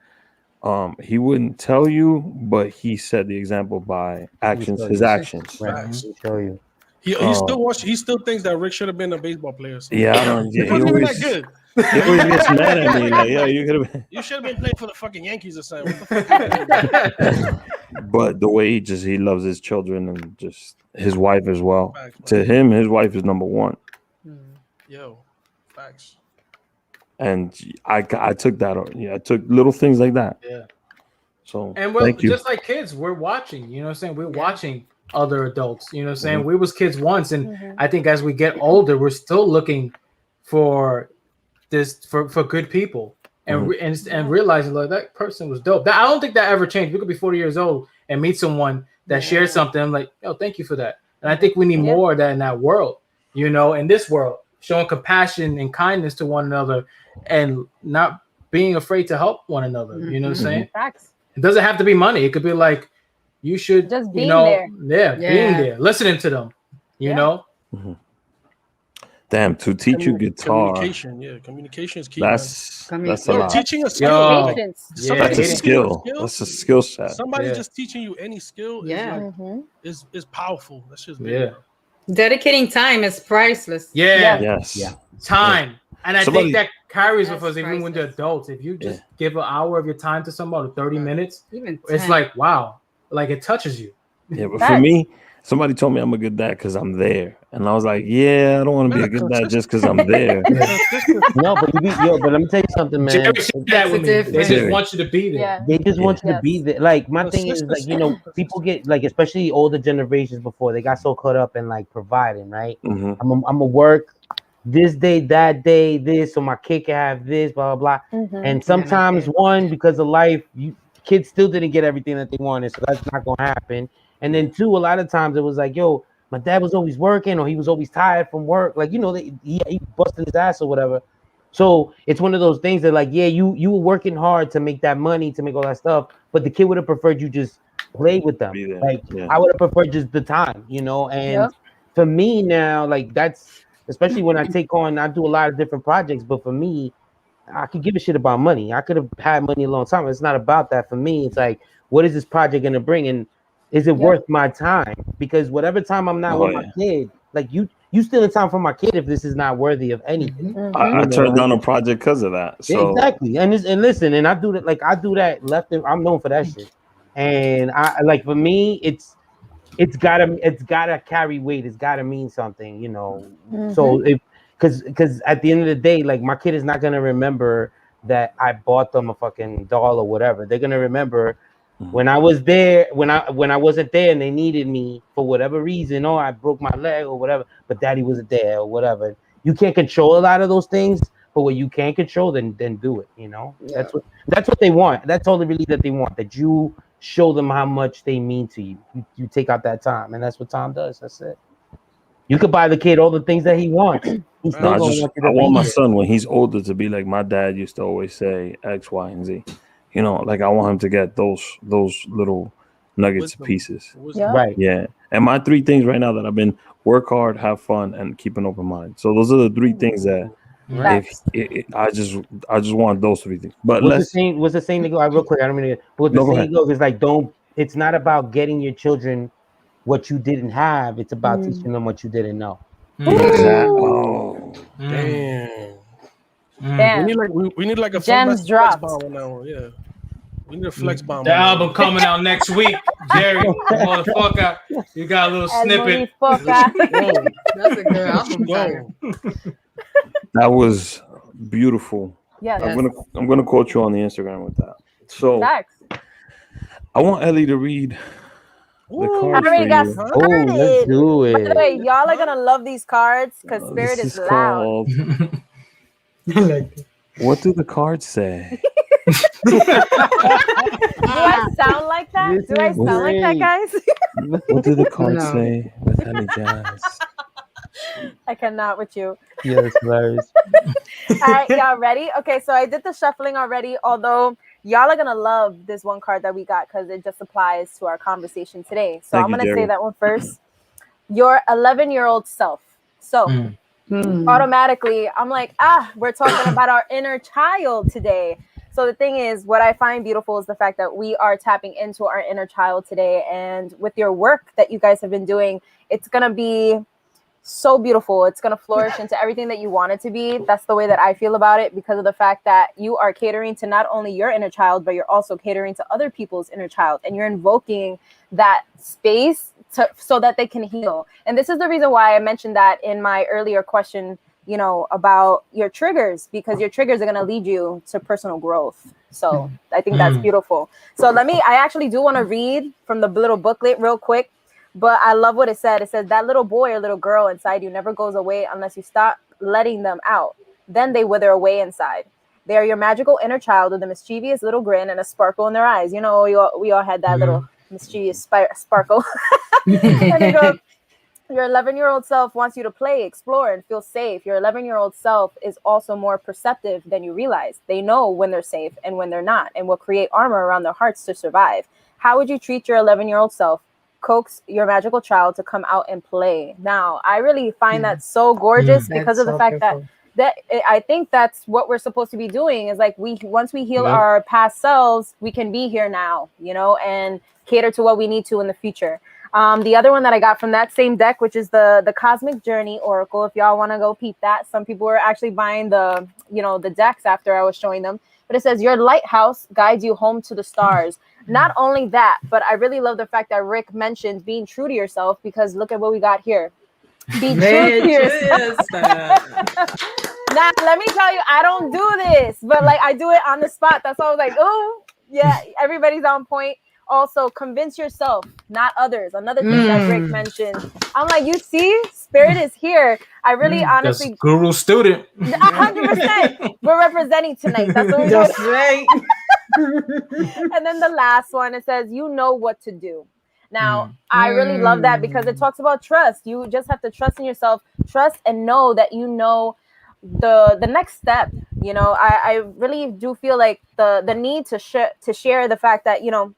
he wouldn't tell you, but he set the example by his actions. Right. He'll show you. He still thinks that Rick should have been a baseball player. So. Yeah, I don't. He always gets mad at me. Like, yeah, you should have been playing for the fucking Yankees or something. What the fuck? But the way he loves his children and just his wife as well. Facts, to him, his wife is number one. Yo, facts. And I took that. I took little things like that. Yeah. So and we're just like kids. We're watching. You know what I'm saying? We're watching other adults. You know what I'm saying? We was kids once, and I think as we get older, we're still looking for this for good people, and and realizing like that person was dope. I don't think that ever changed. We could be 40 years old and meet someone that shares something. I'm like, yo, thank you for that. And I think we need more of that in that world. In this world, showing compassion and kindness to one another, and not being afraid to help one another. You know what I'm saying? Facts. It doesn't have to be money. It could be like, you should just being there. Yeah, being there, listening to them. You know. Damn, to teach you guitar. Communication is key. That's a lot. Teaching a skill. That's a skill. That's a skill set. Somebody just teaching you any skill is powerful. That's just dedicating time is priceless. Time. And I think that carries with us even when they're adults. If you just give an hour of your time to someone, or 30 minutes, even 10. It's like, wow, like it touches you. Yeah, but for me, Somebody told me I'm a good dad because I'm there, and I was like, yeah, I don't want to be a good dad just because I'm there. No, but but let me tell you something, man. Jerry said that with me. They just want you to be there. Yeah. They just want you to be Yes. there. Like my thing is like, you know, people get like, especially older generations before, they got so caught up in like providing, right? Mhm. I'm a work this day, that day, this, so my kid can have this, blah blah blah. Mhm. And sometimes one, because of life, kids still didn't get everything that they wanted, so that's not gonna happen. And then two, a lot of times it was like, yo, my dad was always working, or he was always tired from work, like, you know, he busted his ass or whatever. So it's one of those things that like, yeah, you were working hard to make that money, to make all that stuff, but the kid would have preferred you just play with them. Be there. Like Yeah. I would have preferred just the time, you know. And Yep. for me now, like that's especially when I take on, I do a lot of different projects, but for me, I could give a shit about money. I could have had money a long time. It's not about that for me. It's like, what is this project gonna bring, and is it worth my time? Because whatever time I'm not with my kid, like you still in time for my kid if this is not worthy of anything. I turned down a project because of that. So Exactly. And listen, and I do that, like I do that left and I'm known for that shit. And I like, for me, it's gotta carry weight. It's gotta mean something, you know. So if because at the end of the day, like my kid is not gonna remember that I bought them a fucking doll or whatever. They're gonna remember when I was there, when I wasn't there and they needed me for whatever reason, or I broke my leg or whatever, but daddy wasn't there or whatever. You can't control a lot of those things, but what you can control, then do it. You know, that's what they want. That's all really that they want. That you show them how much they mean to you. You take out that time, and that's what Tom does. That's it. You could buy the kid all the things that he wants. He's still gonna want you to I want be my there. son when he's older to be like my dad used to always say X, Y, and Z. You know, like I want him to get those little nuggets of pieces. Right. Yeah. And my three things right now that I've been: work hard, have fun, and keep an open mind. So those are the three things that I just want those three things. But what's the saying to go real quick? I don't mean to, but the saying goes is like, it's not about getting your children what you didn't have, it's about teaching them what you didn't know. Exactly. Oh, damn. Damn. We need like a Gems dropped. flex bomb on that one. Yeah. We need a flex bomb. The album coming out next week, Jerry. Motherfucker, you got a little snippet. That's a good album title. that was beautiful. Yes. I'm gonna quote you on the Instagram with that. So Facts. I want Ellie to read the cards already for got you. started. Oh, let's do it. By the way, y'all are gonna love these cards because Spirit This is is loud. called. What do the cards say? Do I sound like that? This Do I is sound like that, great. guys? What do the cards No. say with Eli Jas? I cannot with you. Yes, Lars. All right, y'all ready? Okay, so I did the shuffling already, although y'all are gonna love this one card that we got because it just applies to our conversation today. So Thank I'm you, gonna Jerry. say that one first. Your 11-year-old self. So automatically, I'm like, we're talking about our inner child today. So the thing is, what I find beautiful is the fact that we are tapping into our inner child today. And with your work that you guys have been doing, it's going to be so beautiful. It's going to flourish into everything that you want it to be. That's the way that I feel about it because of the fact that you are catering to not only your inner child, but you're also catering to other people's inner child. And you're invoking that space so that they can heal. And this is the reason why I mentioned that in my earlier question, you know, about your triggers, because your triggers are going to lead you to personal growth. So I think that's beautiful. So I actually do want to read from the little booklet real quick, but I love what it said. It says that little boy or little girl inside you never goes away unless you stop letting them out. Then they wither away inside. They are your magical inner child with a mischievous little grin and a sparkle in their eyes. You know, we all had that little mischievous sparkle. And they go, your 11-year-old self wants you to play, explore, and feel safe. Your 11-year-old self is also more perceptive than you realize. They know when they're safe and when they're not, and will create armor around their hearts to survive. How would you treat your 11-year-old self? Coax your magical child to come out and play. Now, I really find that so gorgeous because of the fact that I think that's what we're supposed to be doing is like once we heal our past selves, we can be here now, you know, and cater to what we need to in the future. The other one that I got from that same deck, which is the Cosmic Journey Oracle, if y'all want to go peep that. Some people were actually buying the decks after I was showing them. but it says your lighthouse guides you home to the stars. Not only that, but I really love the fact that Rick mentioned being true to yourself, because look at what we got here. Be true to yourself. Now, let me tell you, I don't do this, but like I do it on the spot. That's why I was like, oh, yeah, everybody's on point. Also, convince yourself, not others. Another thing that Rick mentioned. I'm like, you see, spirit is here. I really honestly. That's guru student. 100%. We're representing tonight. That's what we're doing. That's right. And then the last one, it says, you know what to do. Now, I really love that because it talks about trust. You just have to trust in yourself, trust and know that you know the next step. You know, I really do feel like the need to share the fact that, you know,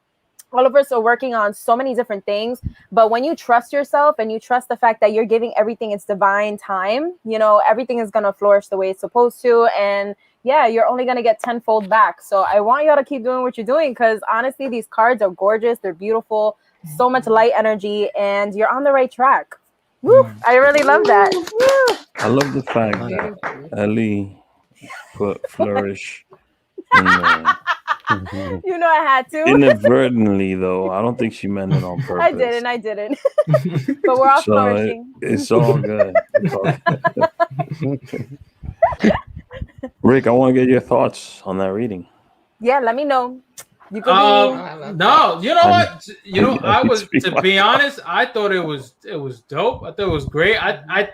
all of us are working on so many different things, but when you trust yourself and you trust the fact that you're giving everything its divine time, you know, everything is going to flourish the way it's supposed to. And yeah, you're only going to get tenfold back. So I want y'all to keep doing what you're doing, because honestly, these cards are gorgeous. They're beautiful, so much light energy, and you're on the right track. Woo! I really love that. Woo! I love the fact that Ellie flourish in the, you know I had to. inadvertently, though. I don't think she meant it on purpose. I didn't. But we're all flourishing. It's all good. It's all good. Rick, I want to get your thoughts on that reading. Yeah, let me know. You can no, you know what? You know, I was, to be honest, I thought it was dope. I thought it was great. I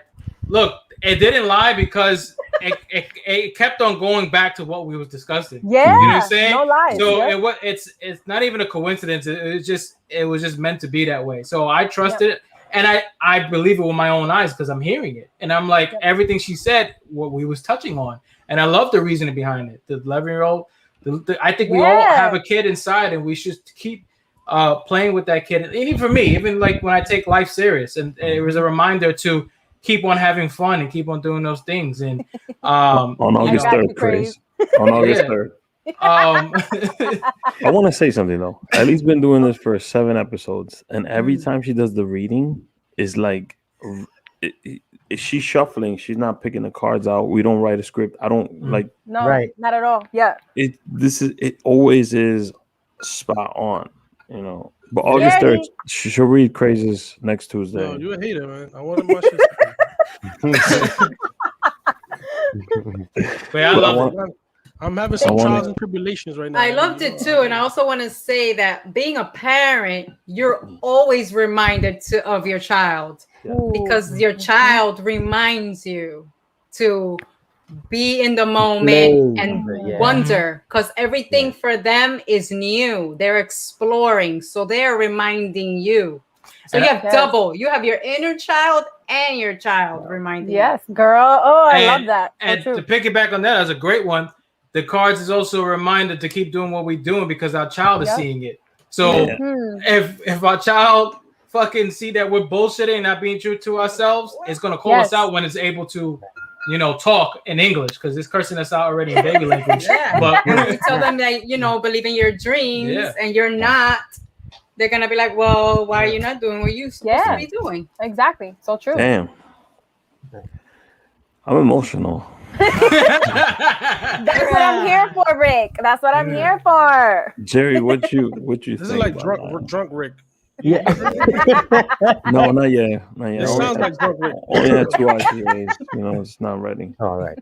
look, it didn't lie because it kept on going back to what we was discussing. Yeah, you know what I'm saying? No lies. So it's not even a coincidence. It was just meant to be that way. So I trusted it, and I believe it with my own eyes because I'm hearing it, and I'm like everything she said, what we was touching on, and I love the reasoning behind it. The 11-year-old. I think we all have a kid inside, and we should keep playing with that kid. And even for me, even like when I take life serious, and it was a reminder to keep on having fun and keep on doing those things. And on August 3rd, Craze. On August 3rd. I want to say something though. Ellie's been doing this for 7 episodes, and every time she does the reading, is like. She's shuffling. She's not picking the cards out. We don't write a script. I don't like. No, not at all. Yeah. It always is spot on, you know. But August 3rd, she'll read Craze's next Tuesday. No, you a hater, man. I want to watch this. But I love it. I'm having some trials and tribulations right now. I loved it too, and I also want to say that being a parent, you're always reminded of your child. Because your child reminds you to be in the moment and wonder, because everything for them is new. They're exploring, so they're reminding you. So you have double. You have your inner child and your child reminding you. Yes, girl. Oh, I love that. And to piggyback on that, that's a great one. The cards is also a reminder to keep doing what we're doing because our child is seeing it. So if our child fucking see that we're bullshitting and not being true to ourselves, it's gonna call us out when it's able to, you know, talk in English because it's cursing us out already in baby language. But when you tell them that, you know, believe in your dreams and you're not, they're gonna be like, well, why are you not doing what you're supposed to be doing? Exactly. So true. Damn. I'm emotional. That's what I'm here for, Rick. That's what I'm here for. Jerry, what you think? This is like drunk Rick. Yeah. No, not yet. Not yet. It sounds like drunk Rick. Only had 2 IPAs. You know, it's not ready. All right.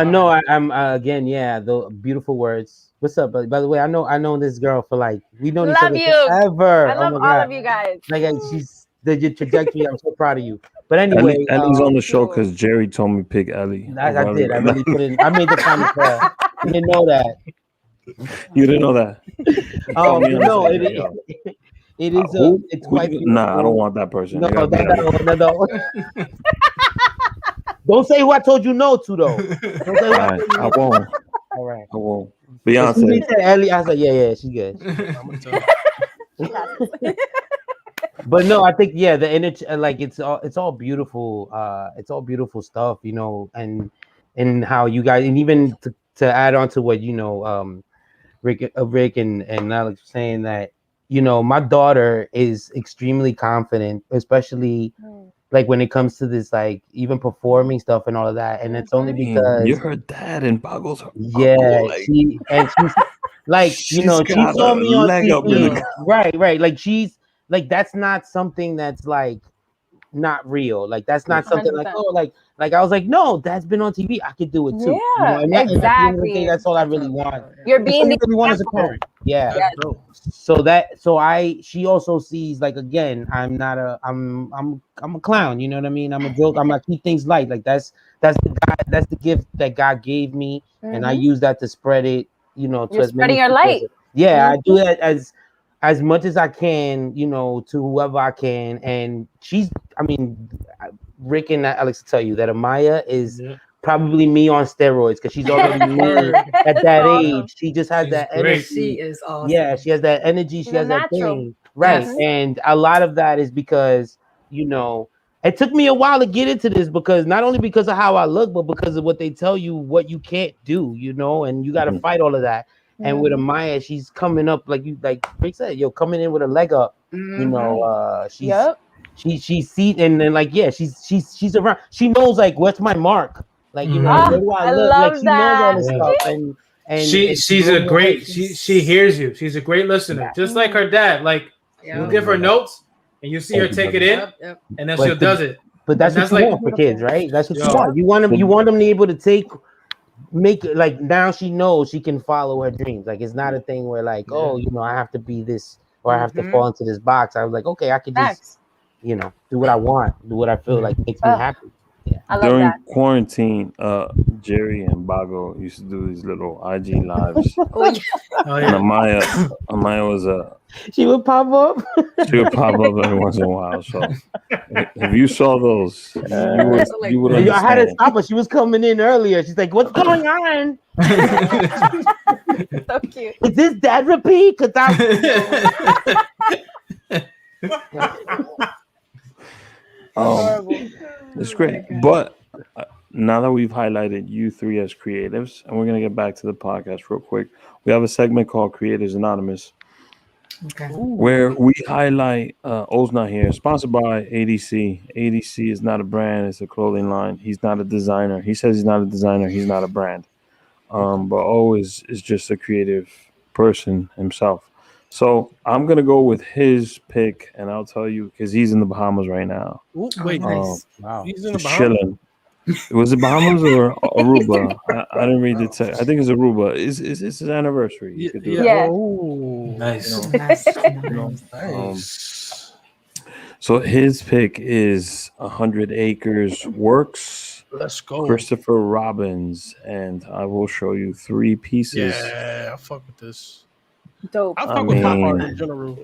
No, I'm again. Yeah, the beautiful words. What's up, buddy? By the way, I know this girl for like we know each other forever. I love all of you guys. Like she's the trajectory. I'm so proud of you. But anyway, Ellie's on the show because Jerry told me pick Ellie. I did. I really put in. I made the comment there. You didn't know that. You didn't know that. No, it is. It's quite. Nah, I don't want that person. No. Don't say who I told you no to though. Don't say I won't. All right. I won't. Beyonce. Said Ellie, I said, yeah, she's good. But no, I think the energy, like it's all beautiful. It's all beautiful stuff, you know, and how you guys, and even to add on to what you know, Rick and Alex were saying that you know, my daughter is extremely confident, especially like when it comes to this, like even performing stuff and all of that. And it's only because you're her dad and Boggle's her yeah, uncle, like, she's like, you know, she got saw a me on leg up in TV. the- Right. Like she's like, that's not something that's like not real. Like that's not something like, 100%. oh, like I was like, no, that's been on TV. I could do it too. Yeah, and at the end of the day, exactly. that's all I really want. You're That's all being you the really want as a example. parent. Yeah. Yes. She also sees, like, again, I'm a clown, you know what I mean? I'm a joke. I'm keep things light. Like that's the gift that God gave me, and I use that to spread it, you know, to You're as many spreading your people light. Yeah, I do that as much as I can, you know, to whoever I can. And Rick and Alex will tell you that Amaya is probably me on steroids, because she's already me at that age. She just has that energy. She is awesome. Yeah, she has that energy. She has that thing. Right. Yes. And a lot of that is because, you know, it took me a while to get into this, because not only because of how I look, but because of what they tell you, what you can't do, you know, and you got to fight all of that. And with Amaya, she's coming up, like Rick said, coming in with a leg up. You know, she sees, and then, like, yeah, she's around. She knows, like, what's my mark, like, you know, where do I look? love Like, she that. knows all this stuff, and she's a great she hears you. She's a great listener, just like her dad. Like, you give her notes, and you see her take it in, and then she does it. But that's what you want for kids, right? That's what you want. You want them to be able to make it, like, now she knows she can follow her dreams. Like, it's not a thing where, like, oh, you know, I have to be this, or I have to fall into this box. I was like, okay, I could just, you know, do what I want, do what I feel like makes me happy. Yeah. I love During that. quarantine, Jerry and Bago used to do these little IG lives. And Amaya was she would pop up. She would pop up every once in a while. So if you saw those, you would understand. I had to stop her. She was coming in earlier. She's like, "What's going on?" So cute. Is this Dad-raphy? Because it's great. But now that we've highlighted you three as creatives, and we're gonna get back to the podcast real quick, we have a segment called Creators Anonymous. Okay. Where we highlight O's not here, sponsored by ADC. ADC is not a brand, it's a clothing line. He's not a designer. He says he's not a designer, he's not a brand. But O is just a creative person himself. So I'm gonna go with his pick, and I'll tell you, because he's in the Bahamas right now. Ooh, wait, wow. He's in the He's Bahamas. chilling. Was it Bahamas or Aruba? I didn't read the text. I think it's Aruba. It's his anniversary. You could do it. Yeah. Oh, Nice. nice. So his pick is 100 Acres Works. Let's go. Christopher Robbins, and I will show you 3 pieces. Yeah, I fuck with this. Dope. I fuck with pop art in general.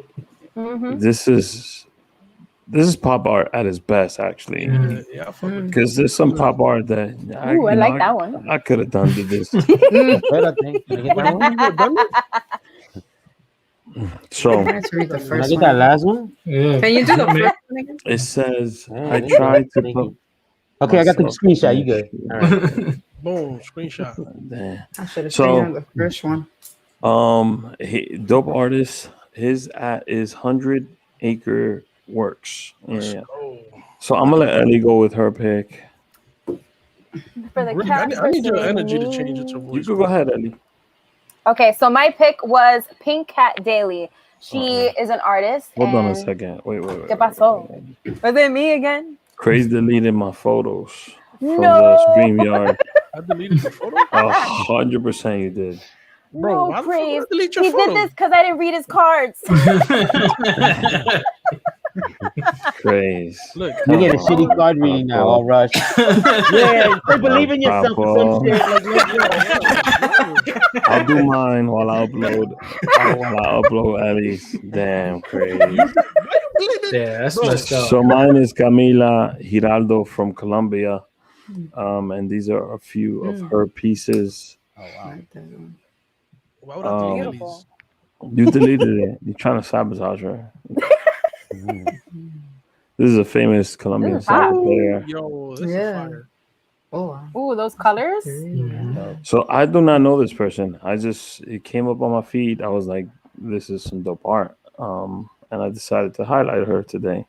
This is pop art at its best, actually. Yeah, I fuck with Because there's some pop art that I like that one. I could have done to this. So Let's read the Can I first get one. that last one? Yeah. Can you do the first one again? it says, I tried to put. Okay, I got the screenshot. You good? All right. boom, screenshot. Damn. I should have So- on the first one. Dope artist. His at is 100 Acre Works. Yeah. Oh, So I'm gonna let Ellie go with her pick. For the Rick, cat I need your person, energy to change it to You voice. can go ahead, Ellie. Okay, so my pick was Pink Cat Daily. She is an artist. Hold on a and- second. Wait. ¿Qué pasó? Was it me again? Craze deleted my photos from No. the StreamYard. I deleted your photo. 100% you did. Bro, why No, the fuck would I Craze. delete your He photo? did this because I didn't read his cards. Craze. Look, You get a shitty card reading now, all rush. Yeah, they believe in yourself or some shit. Like, I'll do mine while I upload. Ellie's. Damn, Craze. Yeah, that's messed up. So mine is Camila Giraldo from Colombia. And these are a few of her pieces. why would I delete Beautiful. these? You deleted it. You're trying to sabotage her. This is a famous Colombian This is hot. soccer player. Yo, this is Yeah. fire. Oh, wow. Ooh, those colors. So I do not know this person. It came up on my feed. I was like, this is some dope art. and I decided to highlight her today.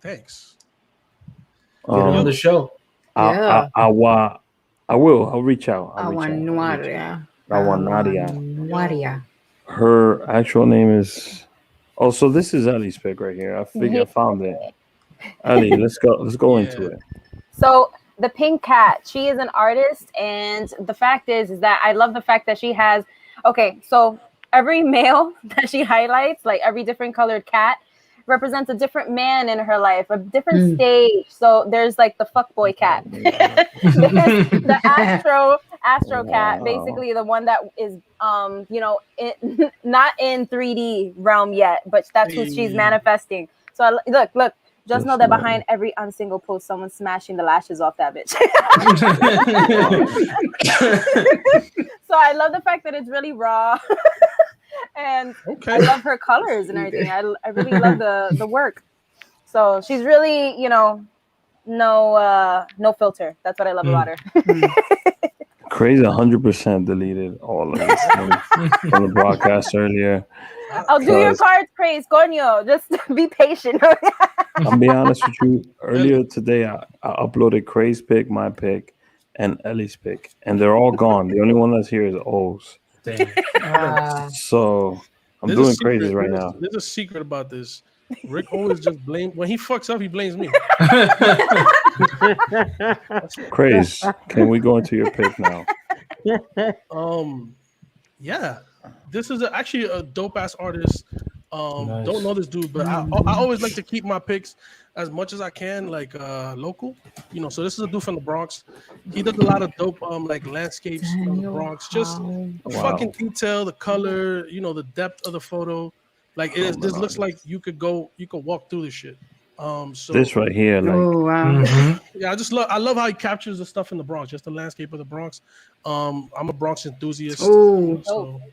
Thanks. Get on the show. Yeah. I will. I'll reach out. Awanuaria. Nadia. Her actual name is. Oh, so this is Ellie's pick right here. I found it. Ellie, let's go into it. So the pink cat, she is an artist, and the fact is that I love the fact that she has. Okay, so every male that she highlights, like every different colored cat, represents a different man in her life, a different stage. So there's like the fuckboy cat, there's the astro cat, basically the one that is not in 3D realm yet, but that's who she's manifesting. So look. Just know that behind every unsingle post, someone's smashing the lashes off that bitch. So I love the fact that it's really raw. And I love her colors and everything. I really love the work. So she's really, no filter. That's what I love about her. Crazy 100% deleted all of this from the broadcast earlier. I'll do your cards, Craze. Coño, just be patient. I'll be honest with you. Earlier today, I uploaded Craze's pick, my pick, and Ellie's pick, and they're all gone. The only one that's here is O's. So I'm doing crazy right now. There's a secret about this. Rick always just blames when he fucks up. He blames me. Craze, can we go into your pick now? Yeah, this is actually a dope ass artist. Nice. Don't know this dude, but I always like to keep my picks as much as I can, like local. So this is a dude from the Bronx. He does a lot of dope like landscapes from the Bronx. Just fucking detail, the color, the depth of the photo. Like this looks like you could walk through this shit. So this right here, like, yeah, I love how he captures the stuff in the Bronx, just the landscape of the Bronx. I'm a Bronx enthusiast. Dope.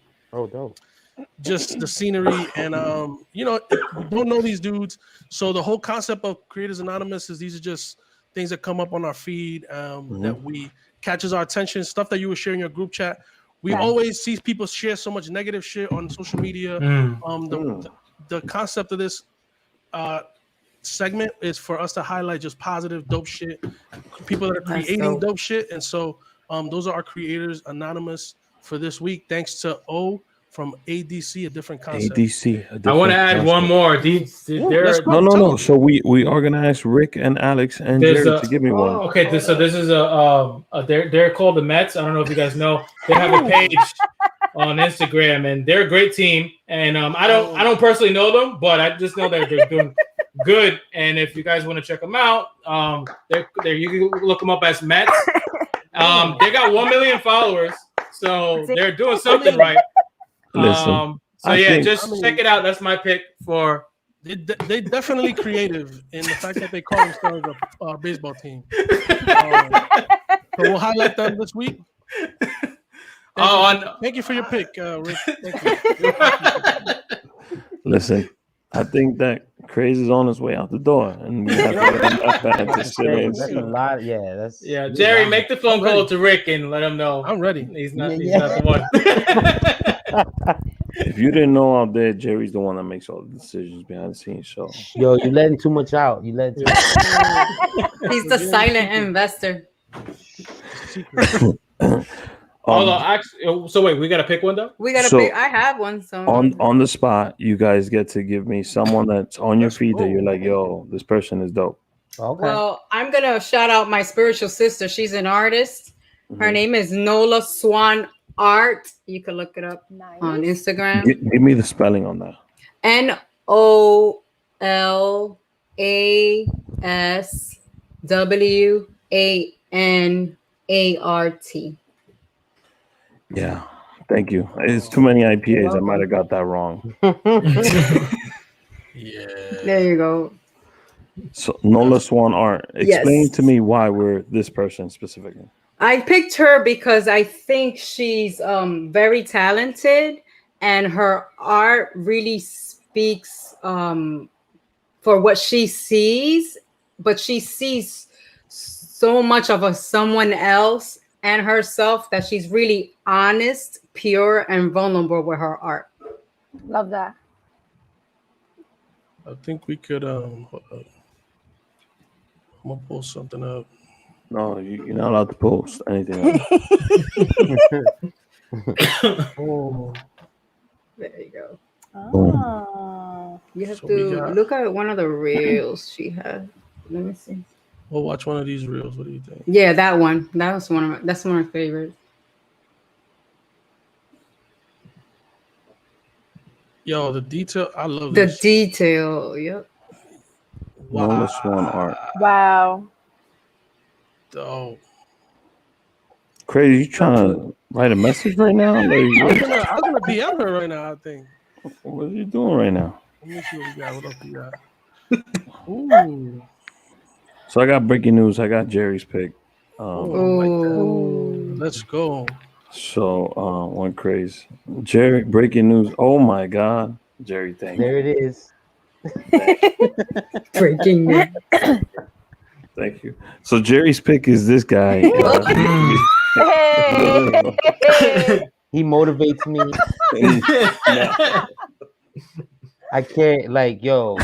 Just the scenery and if you don't know these dudes. So the whole concept of Creators Anonymous is these are just things that come up on our feed that we catches our attention, stuff that you would share in your group chat. We always see people share so much negative shit on social media. The concept of this segment is for us to highlight just positive dope shit, people that are creating dope shit. And so those are our Creators Anonymous for this week. Thanks to O from ADC, a different concept. I want to add one more. No. So we organized Rick and Alex and Jerry to give me one. Okay, so this is they're called the Mets. I don't know if you guys know. They have a page on Instagram, and they're a great team. And I don't personally know them, but I just know that they're doing good. And if you guys want to check them out, you can look them up as Mets. They got 1 million followers, so they're doing something right. Listen, just check it out. That's my pick for. They definitely creative in the fact that they call themselves a baseball team. So we'll highlight them this week. Thank you for your pick, Rick. Thank you. Listen, I think that Craze is on his way out the door, and we have to sit in. That's a lot. Yeah, Jerry, make the phone call to Rick and let him know. I'm ready. He's not the one. If you didn't know out there, Jerry's the one that makes all the decisions behind the scenes. So, you're letting too much out. He's the silent investor. Hold on, actually, so wait, we gotta pick one though. We gotta pick. I have one. So on the spot, you guys get to give me someone that's on your feed that you're like, yo, this person is dope. Okay. Well, I'm gonna shout out my spiritual sister. She's an artist. Her name is Nola Swan Art. You can look it up on Instagram. Give me the spelling on that. NOLASWANART. Yeah, thank you. It's too many IPAs. I might have got that wrong. Yeah. There you go. So Nola Swan Art. Explain to me why we're this person specifically. I picked her because I think she's very talented, and her art really speaks for what she sees, but she sees so much of someone else and herself that she's really honest, pure, and vulnerable with her art. Love that. I think we could. Hold up. I'm gonna pull something up. No, you're not allowed to post anything. Oh, There you go. Oh. You have So we to got- look at one of the reels she had. Let me see. we'll watch one of these reels. What do you think? Yeah, that one. That's one of my favorites. Yo, the detail. I love The this. detail. Yep. Nola Swan art. Wow. Oh, Crazy, you trying to write a message right now? Like, I'm gonna DM her right now. I think. what are you doing right now? Let me see what we got. What else we got? Ooh. So I got breaking news. I got Jerry's pick. Oh, I like that. Ooh. Let's go. So one craze. Jerry, breaking news. Oh my God, Jerry, thank you. There it is. Breaking news. Thank you. So Jerry's pick is this guy. Hey. He motivates me. I can't yo.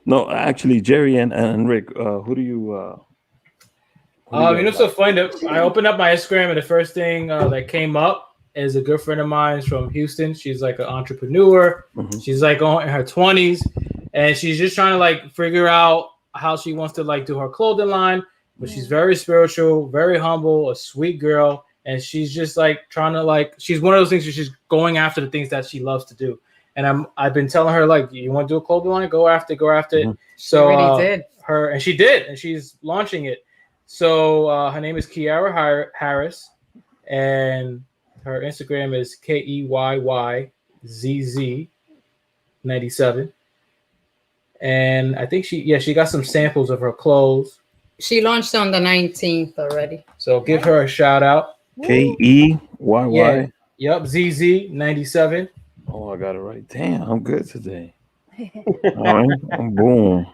No, actually, Jerry and Rick. Who do you? You know what's so funny? I opened up my Instagram and the first thing that came up is a good friend of mine from Houston. She's like an entrepreneur. Mm-hmm. She's like in her 20s, and she's just trying to like figure out how she wants to like do her clothing line. But she's very spiritual, very humble, a sweet girl, and she's just like trying to like. She's one of those things where she's going after the things that she loves to do. And I've been telling her like, you want to do a clothing line? Go after it. Mm-hmm. So She already did. and she did, and she's launching it. So her name is Kiara Harris, and her Instagram is KEYYZZ97. And I think she got some samples of her clothes. She launched on the 19th already. So give her a shout out. KEYY. Yeah. Yep, ZZ97. Oh, I got it right. Damn, I'm good today. All right, boom.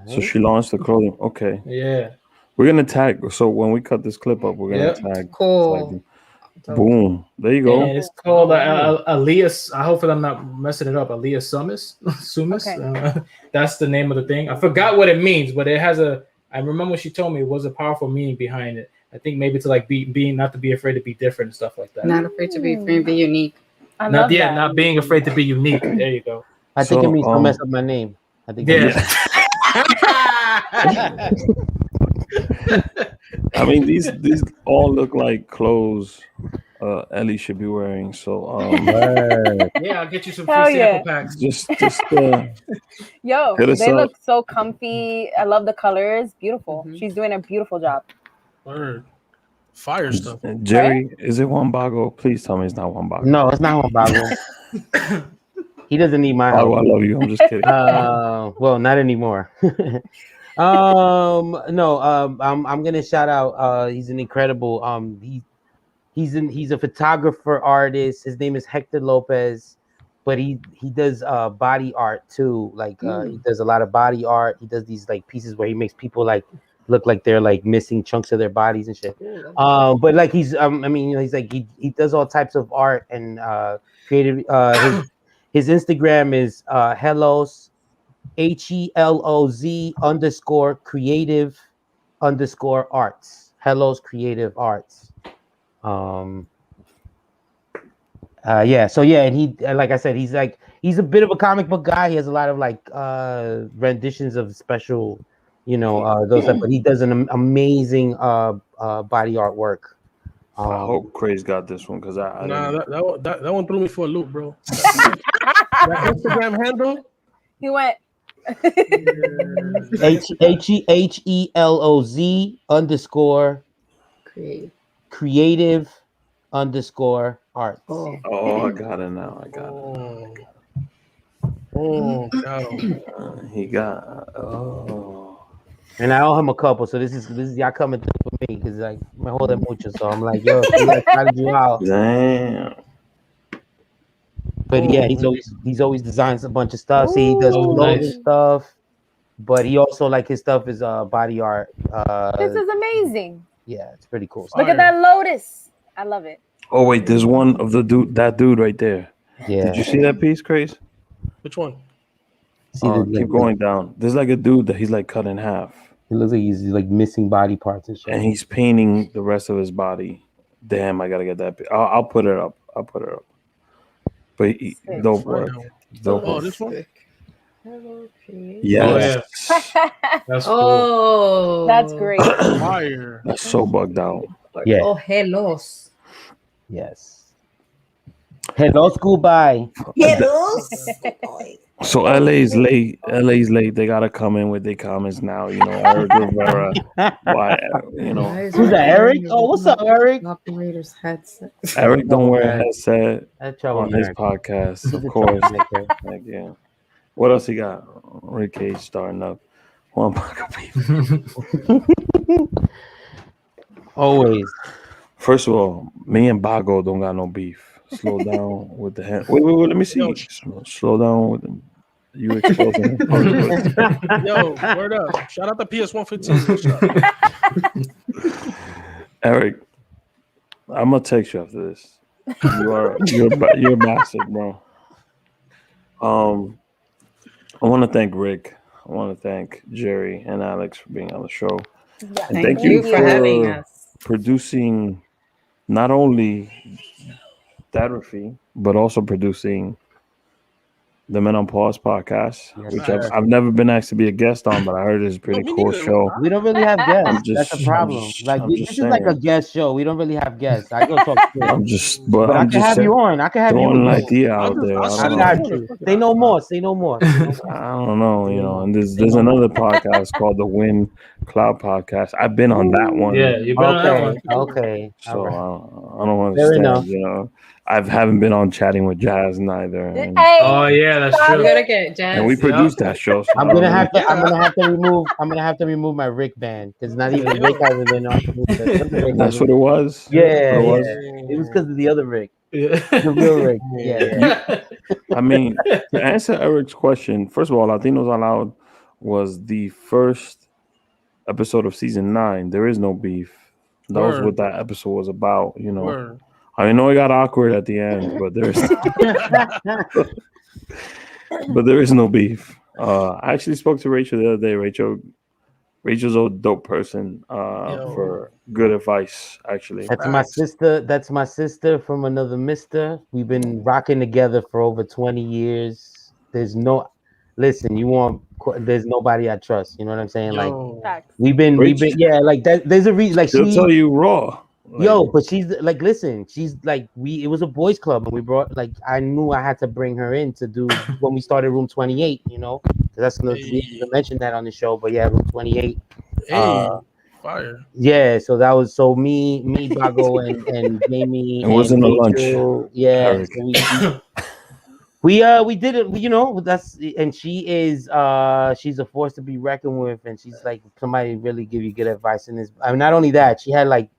So she launched the clothing. Okay. Yeah. We're gonna tag. So when we cut this clip up, we're gonna tag. Cool. Boom. There you go. And it's called Elias. I hope I'm not messing it up. Elias Sumis. Okay. That's the name of the thing. I forgot what it means, but it has a. I remember when she told me it was a powerful meaning behind it. I think maybe to like being not to be afraid to be different and stuff like that. Not afraid to be free, be unique. I love that. Not being afraid to be unique. There you go. I think it means don't mess up my name. I think I mean, these all look like clothes Ellie should be wearing. So yeah, I'll get you some Hell free sample yeah. packs. just Yo, hit us they up. look so comfy. I love the colors. Beautiful. Mhm. She's doing a beautiful job. Word. Fire stuff. Jerry, is it Wambago? Please tell me it's not Wambago. No, it's not Wambago. He doesn't need my help. I love you. I'm just kidding. Well, not anymore. I'm gonna shout out. He's an incredible. He's a photographer artist. His name is Hector Lopez, but he does body art too. Like he does a lot of body art. He does these like pieces where he makes people like look like they're like missing chunks of their bodies and shit. But like he's he's like he does all types of art and creative. His Instagram is Hellos HELOZ_creative_arts. Hellos Creative Arts. And he, like I said, he's a bit of a comic book guy. He has a lot of like renditions of special, those stuff, but he does an amazing body artwork. I hope Craze got this one because I that one threw me for a loop, bro. That Instagram handle. He went HELOZ_creative_arts. Oh, I got it now. I got it. Got him. He got. And I owe him a couple, so this is y'all coming through for me because like my whole mucho. So I'm like, yo, how did you out? Damn. But yeah, he's always designed a bunch of stuff. See, he does clothing stuff, but he also like his stuff is body art. this is amazing. Yeah, it's pretty cool. Look at that lotus. I love it. Oh wait, there's one of that dude right there. Yeah. Did you see that piece, Craze? Which one? Keep going down. There's like a dude that he's like cut in half. It looks like he's like missing body parts and shit. And he's painting the rest of his body. Damn, I gotta get that. I'll put it up. But dope work. Dope Oh, work. this one? Yes. That's cool. Oh, That's great. Fire. That's so bugged out. Yeah. Oh, hellos. Yes. Hello, school bye. Hellos. So LA's late. They gotta come in with their comments now. You know, Eric Rivera. Why? You know, Who's that, Eric? Oh, what's up, Eric? Operator's headset. Eric don't wear a headset That's on his podcast, of course. Like, yeah. What else he got? Rick Cage starting up. One buck of beef. Always. First of all, me and Bago don't got no beef. Slow down with the hand. Wait. Let me see. Slow down with them. You exposing him. Yo, word up. Shout out to PS115. Eric, I'm gonna text you after this. You're a bastard, bro. I want to thank Rick. I want to thank Jerry and Alex for being on the show. Yeah. And Thank you for having us. producing not only Dad-raphy, but also producing the Men on Pause podcast, which I've never been asked to be a guest on, but I heard it's a pretty cool show. We don't really have guests. That's the problem. This is like a guest show. We don't really have guests. I go talk to I'm just I can have you on. I can have you throwing on. an idea out there. I got you. Say no more. Say no more. I don't know, you know. And there's another podcast called the Wind Cloud podcast. I've been on that one. Yeah, you've been on that one. Okay. So I don't want to Fair stand, enough. you know. I haven't been on Chatting with Jazz neither. And, Oh yeah, that's We true. gotta get Jazz. and we produced that show. So I'm gonna have to remove my Rick band because not even Rick hasn't been on. That's what it was. Yeah, What it was. it was because of the other Rick, Yeah. the real Rick. Yeah. I mean, to answer Eric's question, first of all, Latinos Aloud was the first episode of season 9. There is no beef. That was what that episode was about, you know. Word. I know it got awkward at the end, but there is no beef. I actually spoke to Rachel the other day. Rachel's a dope person for good advice, actually. That's my sister. That's my sister from another mister. We've been rocking together for over 20 years. There's there's nobody I trust. You know what I'm saying? Like we've been, like that. There's a reason. Like she'll tell you raw. Like, but she's like, listen, she's like, it was a boys club, and we brought, like, I knew I had to bring her in to do when we started Room 28, you know, because that's we mentioned that on the show, but yeah, Room 28. Fire. Yeah, so that was me, Bago, and Jamie. It wasn't a lunch. Yeah, so we did it, you know. And she's a force to be reckoned with, and she's like somebody really give you good advice in this. I mean, not only that, she had like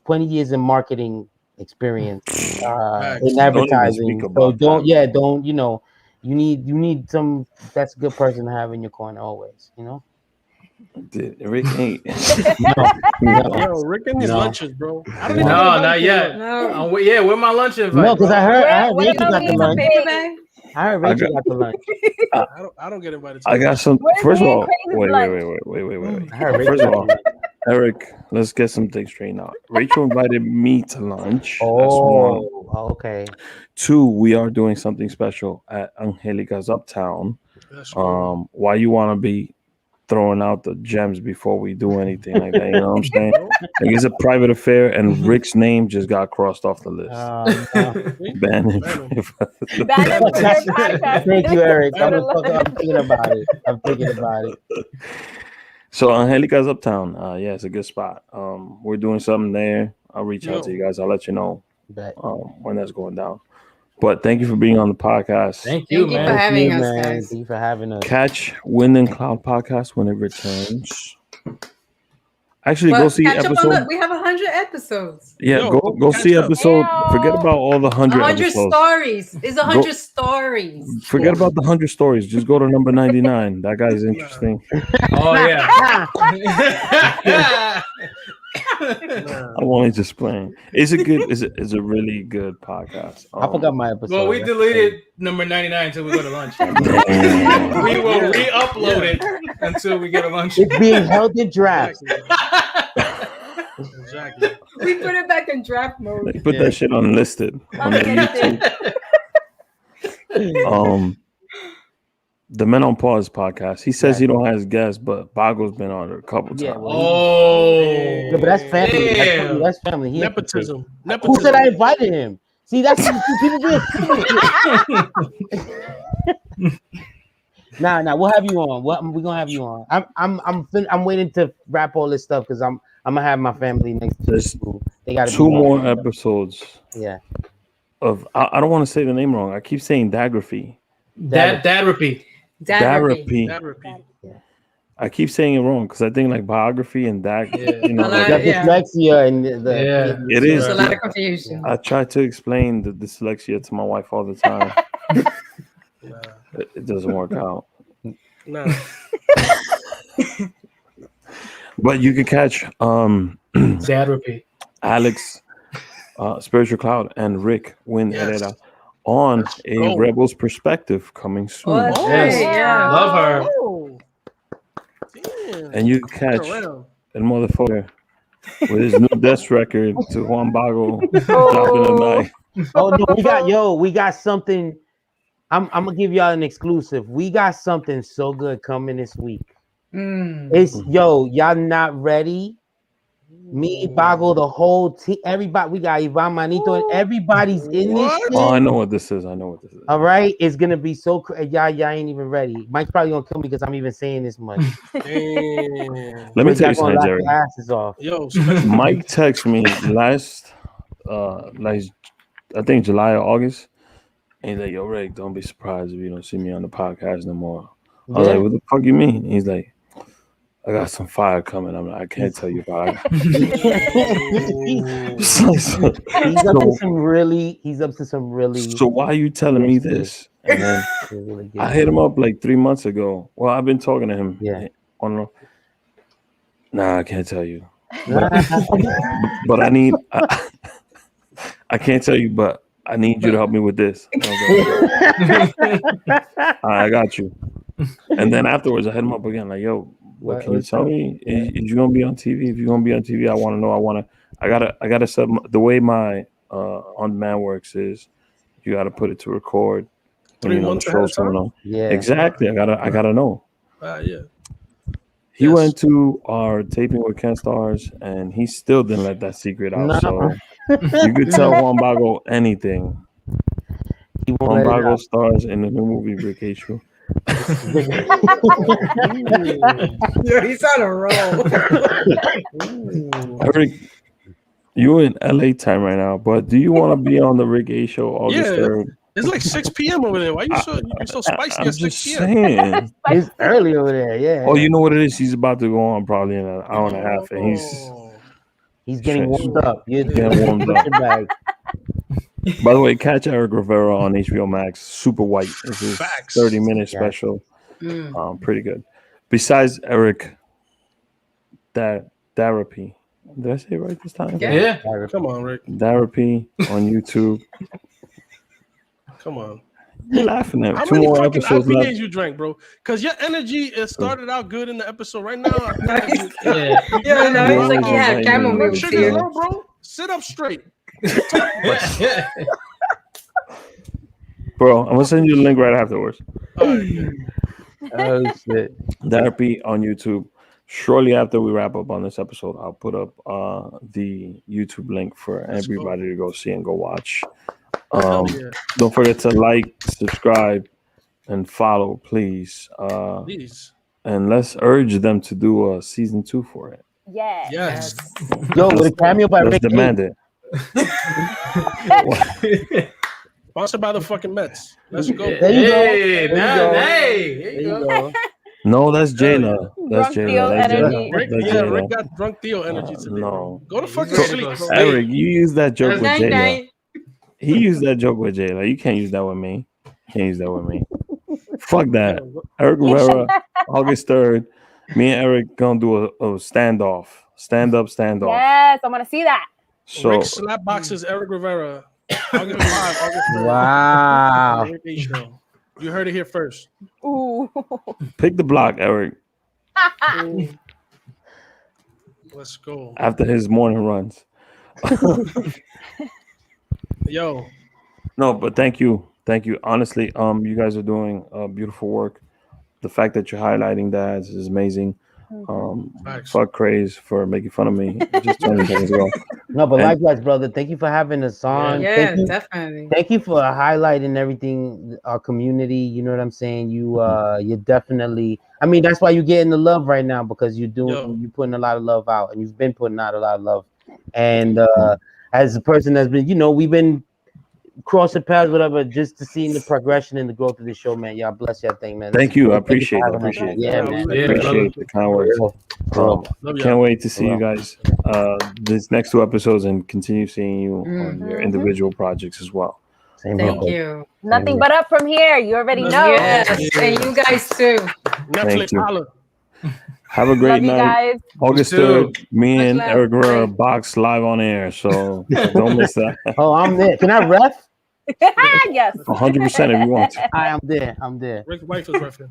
20 years in marketing experience in advertising. So don't you know, you need some, that's a good person to have in your corner always, you know. Rick ain't. Yo, Rick and his lunches, bro. No, not yet. No. Where my lunch invite? No, because I heard Rachel got the lunch. Baby. I heard Rachel got the lunch. I don't get invited. I got some. First of all, wait. I heard First of all, Eric, let's get some things straightened out. Rachel invited me to lunch. That's one. Okay. 2, we are doing something special at Angelica's Uptown. Why you want to be throwing out the gems before we do anything like that? You know what I'm saying? Like, it's a private affair, and Rick's name just got crossed off the list. Ban him. Thank you, Eric. I'm thinking about it. So Angelica's Uptown, it's a good spot. We're doing something there. I'll reach out to you guys. I'll let you know when that's going down. But thank you for being on the podcast. Thank you for having us, guys. Thank you for having us. Catch Wind and Cloud podcast when it returns. Actually, go see episode. We have 100 episodes. Yeah, go see episode. Forget about all the 100 episodes. Stories. It's 100 stories. Forget about the 100 stories. Just go to number 99. That guy's interesting. Oh yeah. I'm only just playing. It's a good. It's a really good podcast. I forgot my episode. Well, we deleted number 99 until we go to lunch. We will re-upload it until we get a lunch. It's being held in draft. Exactly. We put it back in draft mode. They put that shit unlisted on the YouTube. The Men on Pause podcast. He says he don't have guests, but Bago's been on it a couple times. Yeah, Oh, but that's family. damn. That's family. He Nepotism. Who said I invited him? See, that's people get. Nah. We'll have you on. We're gonna have you on. I'm waiting to wrap all this stuff because I'm gonna have my family next to There's school. They got 2 more episodes. Yeah. Of I don't want to say the name wrong. I keep saying Dad-raphy. Dad-raphy. Dad-raphy. I keep saying it wrong because I think like biography and Dag. You know, dyslexia and it is a lot of confusion. I try to explain the dyslexia to my wife all the time. It doesn't work out. No. But you can catch Dad-raphy. Alex, Spiritual Cloud, and Rick Wind and Herrera on a Rebels Perspective coming soon. Love her. And you can catch Elmodifoca with his new death record to Juan Bago dropping the night. Oh no, we got something. I'm gonna give y'all an exclusive. We got something so good coming this week. It's y'all not ready. Me, Bago, the whole team, everybody. We got Ivan Manito, and everybody's in this shit. Oh, I know what this is. All right, it's gonna be so crazy. Y'all ain't even ready. Mike's probably gonna kill me because I'm even saying this much. Let me tell you something, Jerry. Yo, Mike texted me last, I think July or August, and he's like, "Yo, Rick, don't be surprised if you don't see me on the podcast no more." I was like, "What the fuck you mean?" He's like, "I got some fire coming." I'm like, "I can't tell you about it." He's up to some really. So why are you telling me this? And then I hit him up like 3 months ago. Well, I've been talking to him. Yeah. Nah, I can't tell you. But I can't tell you, but I need you to help me with this. I got you. And then afterwards, I hit him up again, like, "Yo, what can you tell me? Is you gonna be on TV? If you're gonna be on TV, I want to know. I gotta set the way my on demand works is you gotta put it to record. 3 months ahead of time? Yeah, exactly. I gotta know. Yeah. He went to our taping with Ken Stars, and he still didn't let that secret out. No. So you could tell Juan Bago anything. Juan Bago stars in the new movie Rick Herrera. He's on a roll. Eric, you're in LA time right now, but do you want to be on the Rick A show August 3rd? It's like 6 p.m. over there. Why you so spicy I'm at 6 just p.m.? saying. It's early over there, yeah. Oh, you know what it is? He's about to go on probably in an hour and a half, and he's getting warmed up. You're getting warmed up. By the way, catch Eric Rivera on HBO Max. Super White. This is 30-minute special. Pretty good. Besides Eric, Dad-raphy. Did I say it right this time? Yeah. Come on, Rick. Dad-raphy on YouTube. Come on. You're laughing at How 2 many more fucking episodes left. IPAs you drank, bro? Because your energy started out good in the episode. Right now, no, it's like you had chamomile tea. Bro, sit up straight. Bro, I'm gonna send you the link right afterwards. Oh shit. Dad-raphy on YouTube. Shortly after we wrap up on this episode, I'll put up the YouTube link for everybody to go see and go watch. Don't forget to like, subscribe, and follow, please. Please. And let's urge them to do a season 2 for it. Yes. Yo, with a cameo by Let's Rick. demand it. Sponsored by the fucking Mets. Let's go. There you go. There you go. No, that's Jayla. That's Jayla. Rick got drunk Theo energy today. No. Go to fucking sleep, bro. Eric, you used that joke with Jayla. He used that joke with Jayla. You can't use that with me. Fuck that. Eric Rivera, August 3rd. Me and Eric gonna do a standoff. Stand up, stand off. Yes, I want to see that. So Rick slap boxes Eric Rivera. August 5, August 3rd. Wow. Rick A Show. You heard it here first. Ooh. pick the block, Eric, Let's go. after his morning runs. Yo, No, but thank you. Honestly, you guys are doing beautiful work. The fact that you're highlighting dads is amazing. Facts. Fuck Craze for making fun of me. Just turning things off. No, but And- likewise, brother. Thank you for having us on. Yeah, definitely. Thank you for highlighting everything, our community. You know what I'm saying? You're definitely. I mean, that's why you're getting the love right now, because you're putting a lot of love out, and you've been putting out a lot of love. And as a person that's been, we've been crossing paths, whatever, just to see the progression and the growth of the show, man. Y'all bless y'all thing, man. Thank you. I Thank you appreciate for it. having us. Appreciate it. Yeah, man. Yeah, Appreciate the kind words. love Can't y'all. wait to see you guys these next 2 episodes and continue seeing you on your individual projects as well. Same Thank here. you. Nothing but up from here. You already know. Yes, and you guys too. Netflix, you. holla. Have a great Love you night. guys. August You too. 3rd, me Much and love. Eric Herrera Bye. box live on air. So don't miss that. Oh, I'm there. Can I ref? Yes. 100% if you want to. I'm there. Rick's wife is referring.